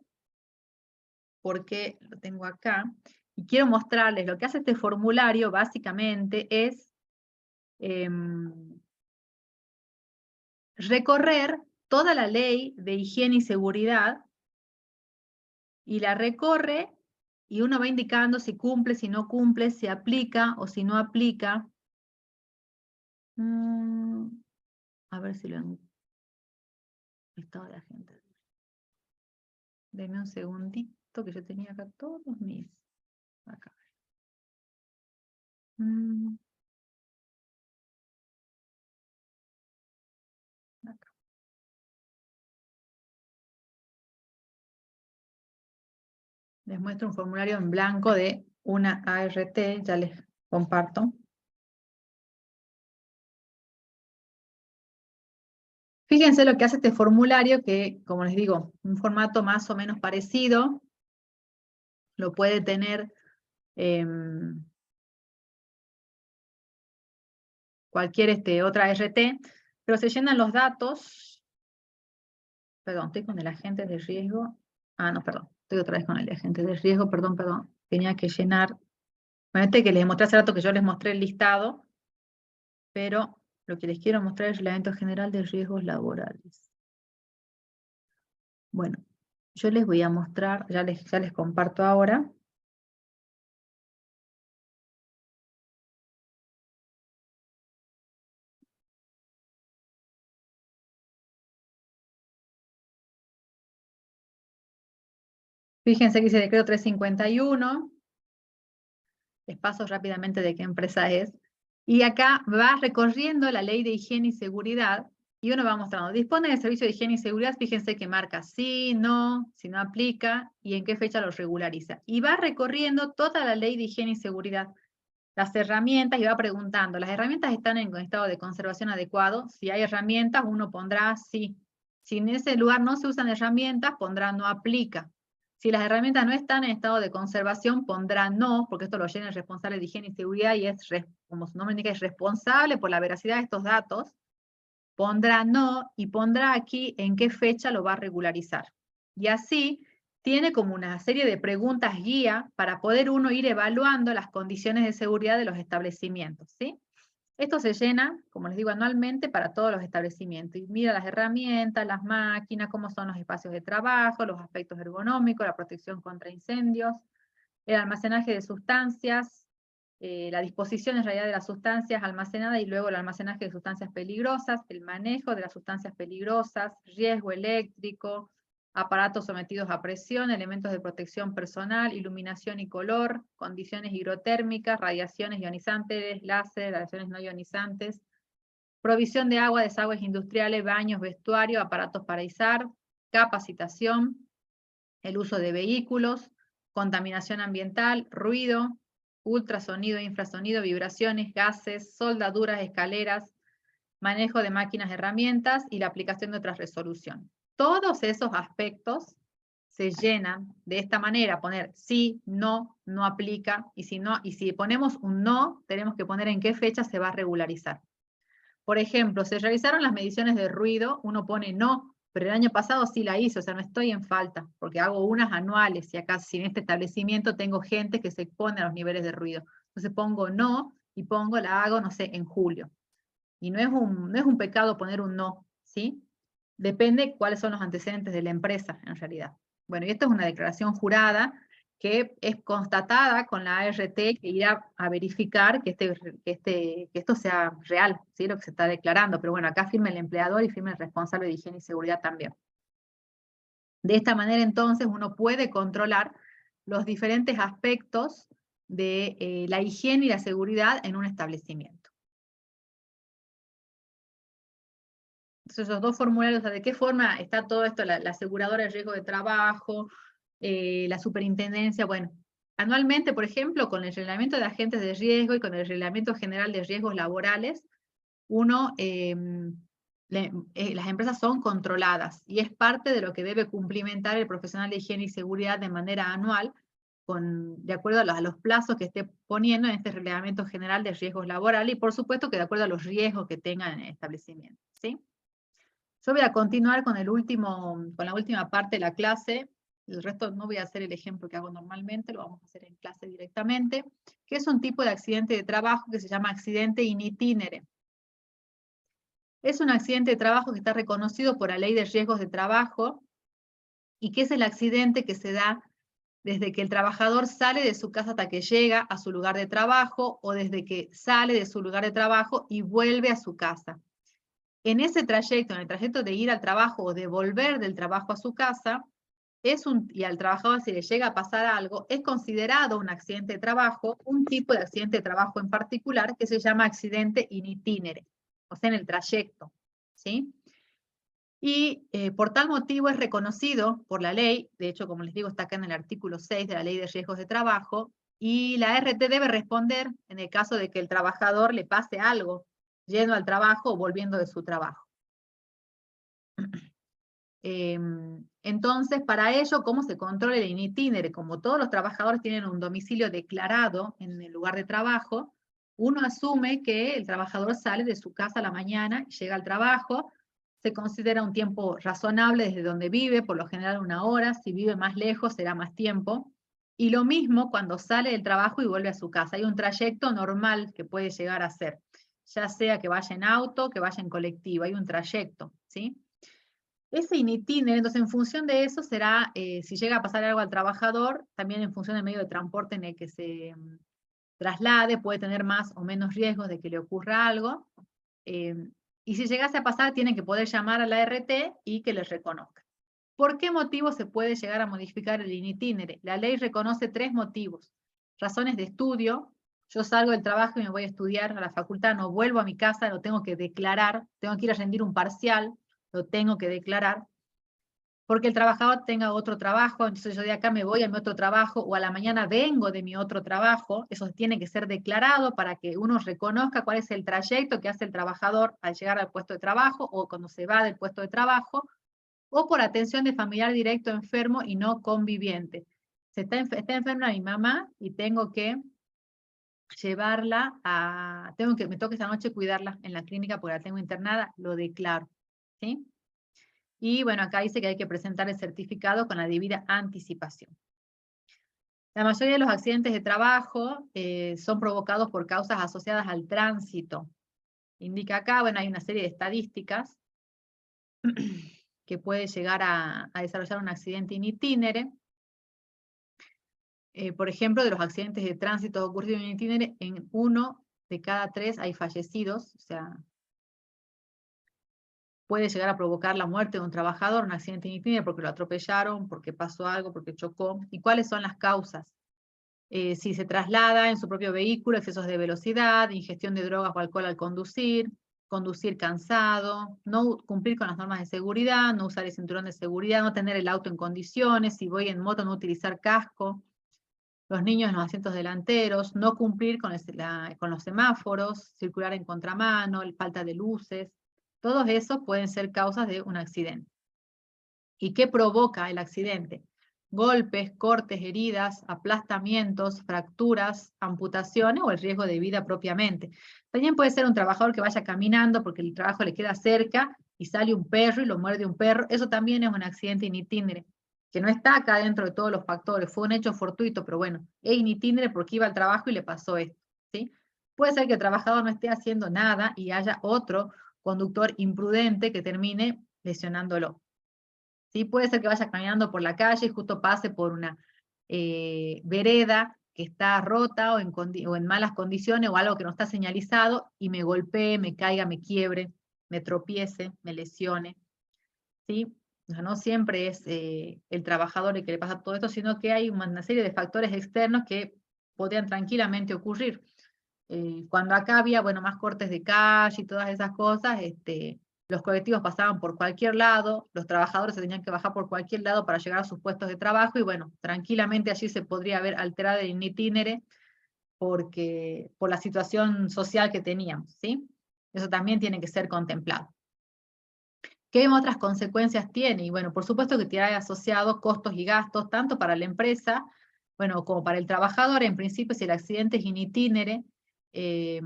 porque lo tengo acá. Y quiero mostrarles lo que hace este formulario, básicamente, es recorrer toda la ley de higiene y seguridad, y la recorre, y uno va indicando si cumple, si no cumple, si aplica o si no aplica. A ver si lo estado de agente. Deme un segundito, que yo tenía acá todos mis... Acá. Acá. Les muestro un formulario en blanco de una ART, ya les comparto. Fíjense lo que hace este formulario, que, como les digo, un formato más o menos parecido, lo puede tener cualquier otra RT, pero se llenan los datos. Perdón, estoy con el agente de riesgo. Ah, no, perdón, estoy otra vez con el agente de riesgo, perdón. Tenía que llenar. Bueno, que les mostré hace rato, que yo les mostré el listado, pero lo que les quiero mostrar es el Reglamento General de Riesgos Laborales. Bueno, yo les voy a mostrar, ya les comparto ahora. Fíjense que dice decreto 351. Les paso rápidamente de qué empresa es. Y acá va recorriendo la ley de higiene y seguridad, y uno va mostrando, dispone del servicio de higiene y seguridad, fíjense que marca sí, no, si no aplica, y en qué fecha lo regulariza. Y va recorriendo toda la ley de higiene y seguridad, las herramientas, y va preguntando, ¿las herramientas están en estado de conservación adecuado? Si hay herramientas, uno pondrá sí. Si en ese lugar no se usan herramientas, pondrá no aplica. Si las herramientas no están en estado de conservación, pondrá no, porque esto lo llena el responsable de higiene y seguridad, y es, como su nombre indica, es responsable por la veracidad de estos datos. Pondrá no, y pondrá aquí en qué fecha lo va a regularizar. Y así tiene como una serie de preguntas guía para poder uno ir evaluando las condiciones de seguridad de los establecimientos, ¿sí? Esto se llena, como les digo, anualmente para todos los establecimientos. Y mira las herramientas, las máquinas, cómo son los espacios de trabajo, los aspectos ergonómicos, la protección contra incendios, el almacenaje de sustancias, la disposición en realidad de las sustancias almacenadas y luego el almacenaje de sustancias peligrosas, el manejo de las sustancias peligrosas, riesgo eléctrico, aparatos sometidos a presión, elementos de protección personal, iluminación y color, condiciones hidrotérmicas, radiaciones ionizantes, láser, radiaciones no ionizantes, provisión de agua, desagües industriales, baños, vestuario, aparatos para izar, capacitación, el uso de vehículos, contaminación ambiental, ruido, ultrasonido, infrasonido, vibraciones, gases, soldaduras, escaleras, manejo de máquinas, herramientas y la aplicación de otra resolución. Todos esos aspectos se llenan de esta manera, poner sí, no, no aplica, y si ponemos un no, tenemos que poner en qué fecha se va a regularizar. Por ejemplo, se realizaron las mediciones de ruido, uno pone no, pero el año pasado sí la hice, o sea, no estoy en falta, porque hago unas anuales, y acá si en este establecimiento tengo gente que se expone a los niveles de ruido. Entonces pongo no, y la hago, no sé, en julio. Y no es un pecado poner un no, ¿sí? Depende cuáles son los antecedentes de la empresa, en realidad. Bueno, y esto es una declaración jurada que es constatada con la ART, que irá a verificar que esto sea real, ¿sí? Lo que se está declarando. Pero bueno, acá firma el empleador y firma el responsable de higiene y seguridad también. De esta manera, entonces, uno puede controlar los diferentes aspectos de la higiene y la seguridad en un establecimiento. Entonces, esos dos formularios, o sea, ¿de qué forma está todo esto? La aseguradora de riesgo de trabajo, la superintendencia, bueno, anualmente, por ejemplo, con el reglamento de agentes de riesgo y con el reglamento general de riesgos laborales, las empresas son controladas y es parte de lo que debe cumplimentar el profesional de higiene y seguridad de manera anual, de acuerdo a los plazos que esté poniendo en este reglamento general de riesgos laborales y por supuesto que de acuerdo a los riesgos que tengan en el establecimiento, ¿sí? Yo voy a continuar con la última parte de la clase. El resto no voy a hacer el ejemplo que hago normalmente, lo vamos a hacer en clase directamente, que es un tipo de accidente de trabajo que se llama accidente in itinere. Es un accidente de trabajo que está reconocido por la Ley de Riesgos de Trabajo y que es el accidente que se da desde que el trabajador sale de su casa hasta que llega a su lugar de trabajo o desde que sale de su lugar de trabajo y vuelve a su casa. En ese trayecto, en el trayecto de ir al trabajo o de volver del trabajo a su casa, y al trabajador si le llega a pasar algo, es considerado un accidente de trabajo, un tipo de accidente de trabajo en particular que se llama accidente in itinere, o sea, en el trayecto, ¿sí? Y por tal motivo es reconocido por la ley, de hecho, como les digo, está acá en el artículo 6 de la Ley de Riesgos de Trabajo, y la ART debe responder en el caso de que el trabajador le pase algo, yendo al trabajo o volviendo de su trabajo. Entonces, para ello, ¿cómo se controla el in itinere? Como todos los trabajadores tienen un domicilio declarado en el lugar de trabajo, uno asume que el trabajador sale de su casa a la mañana, llega al trabajo, se considera un tiempo razonable desde donde vive, por lo general 1 hora, si vive más lejos será más tiempo, y lo mismo cuando sale del trabajo y vuelve a su casa. Hay un trayecto normal que puede llegar a ser, ya sea que vaya en auto, que vaya en colectivo, hay un trayecto, ¿sí? Ese in itinere, entonces en función de eso será, si llega a pasar algo al trabajador, también en función del medio de transporte en el que se traslade, puede tener más o menos riesgos de que le ocurra algo, y si llegase a pasar, tienen que poder llamar a la ART y que les reconozca. ¿Por qué motivo se puede llegar a modificar el in itinere? La ley reconoce 3 motivos. Razones de estudio, yo salgo del trabajo y me voy a estudiar a la facultad, no vuelvo a mi casa, lo tengo que declarar, tengo que ir a rendir un parcial, lo tengo que declarar, porque el trabajador tenga otro trabajo, entonces yo de acá me voy a mi otro trabajo, o a la mañana vengo de mi otro trabajo, eso tiene que ser declarado para que uno reconozca cuál es el trayecto que hace el trabajador al llegar al puesto de trabajo, o cuando se va del puesto de trabajo, o por atención de familiar directo enfermo y no conviviente. Está enferma mi mamá y tengo que llevarla me toca esta noche cuidarla en la clínica porque la tengo internada, lo declaro, ¿sí? Y bueno, acá dice que hay que presentar el certificado con la debida anticipación. La mayoría de los accidentes de trabajo son provocados por causas asociadas al tránsito. Indica acá, bueno, hay una serie de estadísticas que puede llegar a desarrollar un accidente in itinere. Por ejemplo, de los accidentes de tránsito ocurridos in itinere, en 1 de cada 3 hay fallecidos, o sea, puede llegar a provocar la muerte de un trabajador, un accidente in itinere, porque lo atropellaron, porque pasó algo, porque chocó. ¿Y cuáles son las causas? Si se traslada en su propio vehículo, excesos de velocidad, ingestión de drogas o alcohol al conducir, conducir cansado, no cumplir con las normas de seguridad, no usar el cinturón de seguridad, no tener el auto en condiciones, si voy en moto no utilizar casco, los niños en los asientos delanteros, no cumplir con los semáforos, circular en contramano, falta de luces, todos esos pueden ser causas de un accidente. ¿Y qué provoca el accidente? Golpes, cortes, heridas, aplastamientos, fracturas, amputaciones o el riesgo de vida propiamente. También puede ser un trabajador que vaya caminando porque el trabajo le queda cerca y sale un perro y lo muerde un perro. Eso también es un accidente in itinere, que no está acá dentro de todos los factores. Fue un hecho fortuito, pero bueno, es in itinere porque iba al trabajo y le pasó esto, ¿sí? Puede ser que el trabajador no esté haciendo nada y haya otro conductor imprudente que termine lesionándolo. ¿Sí? Puede ser que vaya caminando por la calle y justo pase por una vereda que está rota o en malas condiciones o algo que no está señalizado y me golpee, me caiga, me quiebre, me tropiece, me lesione. ¿Sí? O sea, no siempre es el trabajador el que le pasa todo esto, sino que hay una serie de factores externos que podían tranquilamente ocurrir. Cuando acá había, bueno, más cortes de calle y todas esas cosas, los colectivos pasaban por cualquier lado, los trabajadores se tenían que bajar por cualquier lado para llegar a sus puestos de trabajo, y bueno, tranquilamente allí se podría haber alterado el itinere por la situación social que teníamos, ¿sí? Eso también tiene que ser contemplado. ¿Qué otras consecuencias tiene? Y bueno, por supuesto que tiene asociado costos y gastos, tanto para la empresa, bueno, como para el trabajador. En principio, si el accidente es in itinere, eh,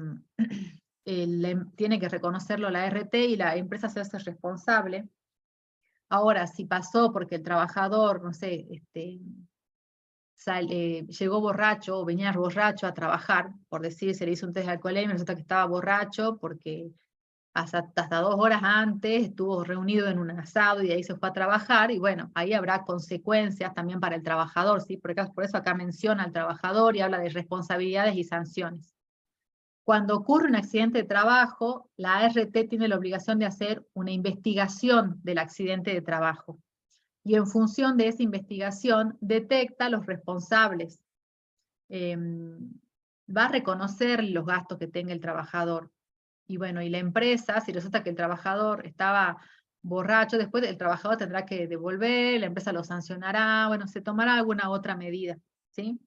tiene que reconocerlo la RT y la empresa se hace responsable. Ahora, si pasó porque el trabajador, no sé, llegó borracho o venía borracho a trabajar, por decir, se le hizo un test de alcoholemia, resulta que estaba borracho porque hasta 2 horas antes estuvo reunido en un asado y de ahí se fue a trabajar, y bueno, ahí habrá consecuencias también para el trabajador, ¿sí? Por eso acá menciona al trabajador y habla de responsabilidades y sanciones. Cuando ocurre un accidente de trabajo, la ART tiene la obligación de hacer una investigación del accidente de trabajo. Y en función de esa investigación, detecta los responsables. Va a reconocer los gastos que tenga el trabajador. Y bueno, y la empresa, si resulta que el trabajador estaba borracho, después el trabajador tendrá que devolver, la empresa lo sancionará, bueno, se tomará alguna otra medida, ¿sí?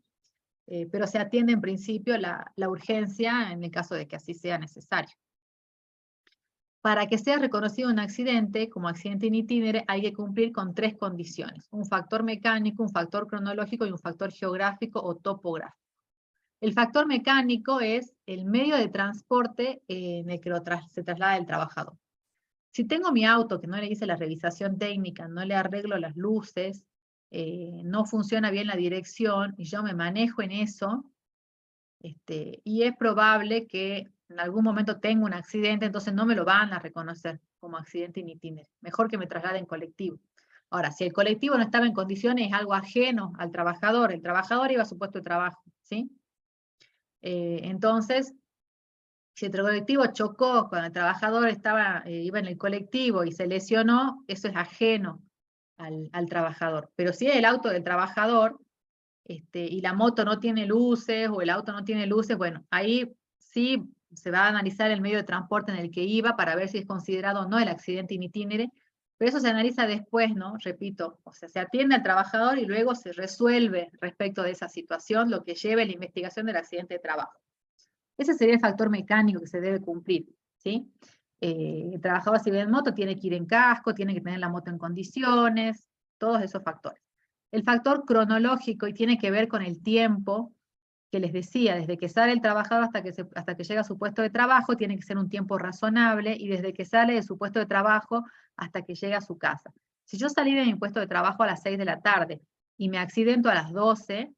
Pero se atiende en principio la urgencia en el caso de que así sea necesario. Para que sea reconocido un accidente como accidente in itinere, hay que cumplir con 3 condiciones: un factor mecánico, un factor cronológico y un factor geográfico o topográfico. El factor mecánico es el medio de transporte en el que se traslada el trabajador. Si tengo mi auto que no le hice la revisación técnica, no le arreglo las luces, no funciona bien la dirección y yo me manejo en eso, y es probable que en algún momento tenga un accidente, entonces no me lo van a reconocer como accidente in itinere. Mejor que me traslade en colectivo. Ahora, si el colectivo no estaba en condiciones, es algo ajeno al trabajador, el trabajador iba a su puesto de trabajo, ¿sí? Entonces, si el colectivo chocó cuando el trabajador iba en el colectivo y se lesionó, eso es ajeno al trabajador. Pero si es el auto del trabajador, y la moto no tiene luces o el auto no tiene luces, bueno, ahí sí se va a analizar el medio de transporte en el que iba para ver si es considerado o no el accidente in itinere, pero eso se analiza después, ¿no? Repito, o sea, se atiende al trabajador y luego se resuelve respecto de esa situación lo que lleve a la investigación del accidente de trabajo. Ese sería el factor mecánico que se debe cumplir, ¿sí? El trabajador, si viene en moto, tiene que ir en casco, tiene que tener la moto en condiciones, todos esos factores. El factor cronológico, y tiene que ver con el tiempo que les decía, desde que sale el trabajador hasta que llega a su puesto de trabajo, tiene que ser un tiempo razonable, y desde que sale de su puesto de trabajo hasta que llega a su casa. Si yo salí de mi puesto de trabajo a las 6 de la tarde y me accidento a las 12,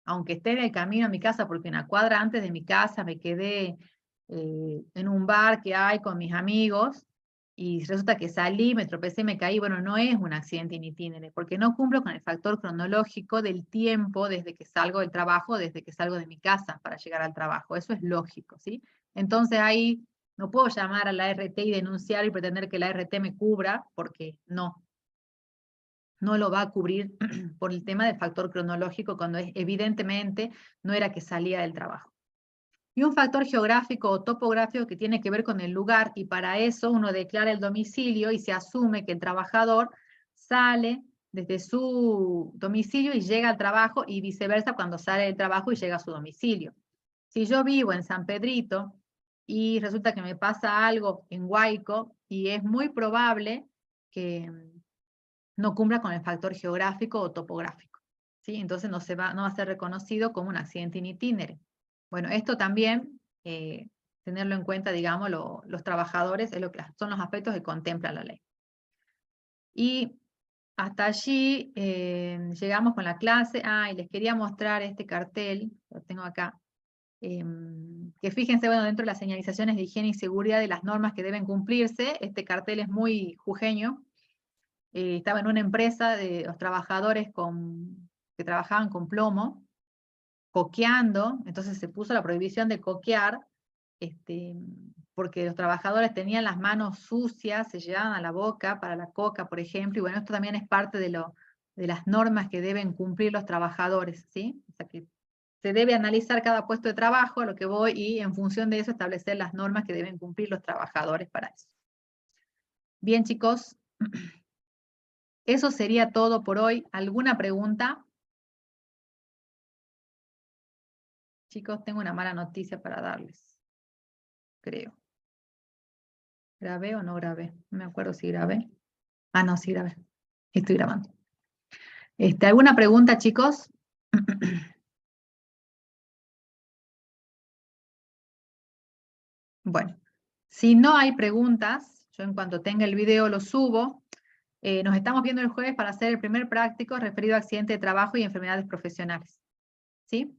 aunque esté en el camino a mi casa, porque una cuadra antes de mi casa me quedé en un bar que hay con mis amigos, y resulta que salí, me tropecé y me caí, bueno, no es un accidente in itinere, porque no cumplo con el factor cronológico del tiempo desde que salgo del trabajo, desde que salgo de mi casa para llegar al trabajo. Eso es lógico, ¿sí? Entonces ahí no puedo llamar a la ART y denunciar y pretender que la ART me cubra, porque no lo va a cubrir por el tema del factor cronológico, cuando evidentemente no era que salía del trabajo. Y un factor geográfico o topográfico que tiene que ver con el lugar, y para eso uno declara el domicilio y se asume que el trabajador sale desde su domicilio y llega al trabajo, y viceversa cuando sale del trabajo y llega a su domicilio. Si yo vivo en San Pedrito y resulta que me pasa algo en Huayco, y es muy probable que no cumpla con el factor geográfico o topográfico, ¿sí? Entonces no va a ser reconocido como un accidente in itinere. Bueno, esto también, tenerlo en cuenta, digamos, los trabajadores, son los aspectos que contempla la ley. Y hasta allí llegamos con la clase. Y les quería mostrar este cartel, lo tengo acá, que fíjense, bueno, dentro de las señalizaciones de higiene y seguridad de las normas que deben cumplirse, este cartel es muy jujeño. Estaba en una empresa de los trabajadores que trabajaban con plomo, coqueando, entonces se puso la prohibición de coquear, porque los trabajadores tenían las manos sucias, se llevaban a la boca para la coca, por ejemplo, y bueno, esto también es parte de las normas que deben cumplir los trabajadores, ¿sí? O sea, que se debe analizar cada puesto de trabajo, a lo que voy, y en función de eso establecer las normas que deben cumplir los trabajadores para eso. Bien, chicos, eso sería todo por hoy. ¿Alguna pregunta? Chicos, tengo una mala noticia para darles, creo. ¿Grabé o no grabé? No me acuerdo si grabé. Ah, no, sí grabé. Estoy grabando. ¿Alguna pregunta, chicos? Bueno, si no hay preguntas, yo en cuanto tenga el video lo subo. Nos estamos viendo el jueves para hacer el primer práctico referido a accidente de trabajo y enfermedades profesionales. ¿Sí?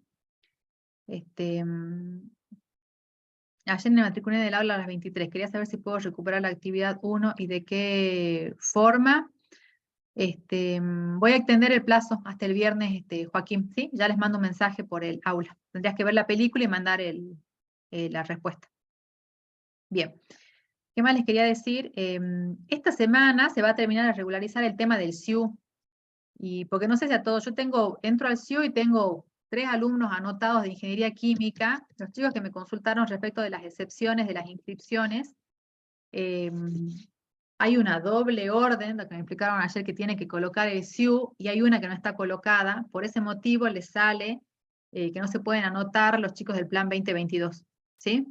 Ayer me matriculé en el aula a las 23. Quería saber si puedo recuperar la actividad 1 y de qué forma. Voy a extender el plazo hasta el viernes, Joaquín, ¿sí? Ya les mando un mensaje por el aula. Tendrías que ver la película y mandar la respuesta. Bien. ¿Qué más les quería decir? Esta semana se va a terminar de regularizar el tema del SIU. Y porque no sé si a todos, entro al SIU y tengo 3 alumnos anotados de ingeniería química, los chicos que me consultaron respecto de las excepciones de las inscripciones. Hay una doble orden, lo que me explicaron ayer, que tiene que colocar el SIU, y hay una que no está colocada. Por ese motivo les sale que no se pueden anotar los chicos del plan 2022, ¿sí?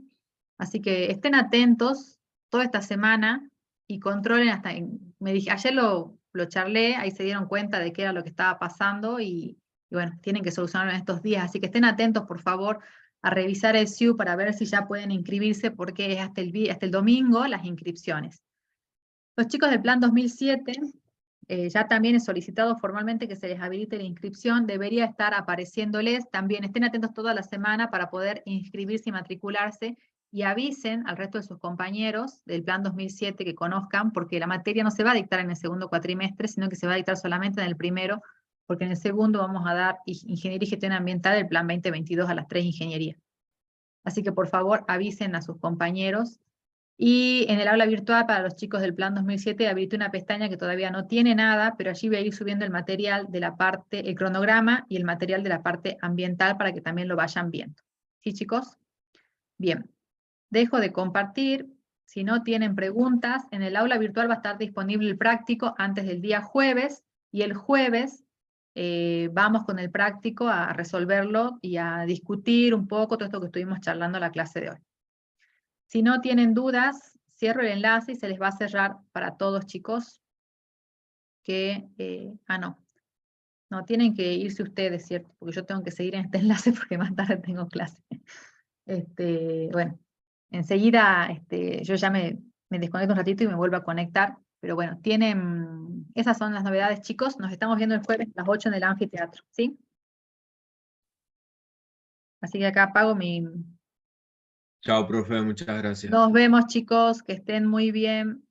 Así que estén atentos toda esta semana y controlen ayer lo charlé, ahí se dieron cuenta de qué era lo que estaba pasando y bueno, tienen que solucionarlo en estos días. Así que estén atentos, por favor, a revisar el SIU para ver si ya pueden inscribirse, porque es hasta el domingo las inscripciones. Los chicos del plan 2007, ya también he solicitado formalmente que se les habilite la inscripción, debería estar apareciéndoles. También estén atentos toda la semana para poder inscribirse y matricularse, y avisen al resto de sus compañeros del plan 2007 que conozcan, porque la materia no se va a dictar en el segundo cuatrimestre, sino que se va a dictar solamente en el primero, porque en el segundo vamos a dar Ingeniería y Gestión Ambiental del plan 2022 a las 3 ingenierías. Así que por favor avisen a sus compañeros. Y en el aula virtual para los chicos del plan 2007 habilité una pestaña que todavía no tiene nada, pero allí voy a ir subiendo el material de la parte, el cronograma y el material de la parte ambiental para que también lo vayan viendo. ¿Sí, chicos? Bien. Dejo de compartir. Si no tienen preguntas, en el aula virtual va a estar disponible el práctico antes del día jueves, y el jueves vamos con el práctico a resolverlo y a discutir un poco todo esto que estuvimos charlando en la clase de hoy. Si no tienen dudas, cierro el enlace y se les va a cerrar para todos, chicos. No, tienen que irse ustedes, ¿cierto? Porque yo tengo que seguir en este enlace porque más tarde tengo clase. Bueno, enseguida yo ya me desconecto un ratito y me vuelvo a conectar. Pero bueno, esas son las novedades, chicos. Nos estamos viendo el jueves a las 8 en el anfiteatro, ¿sí? Así que acá apago mi... Chao, profe, muchas gracias. Nos vemos, chicos, que estén muy bien.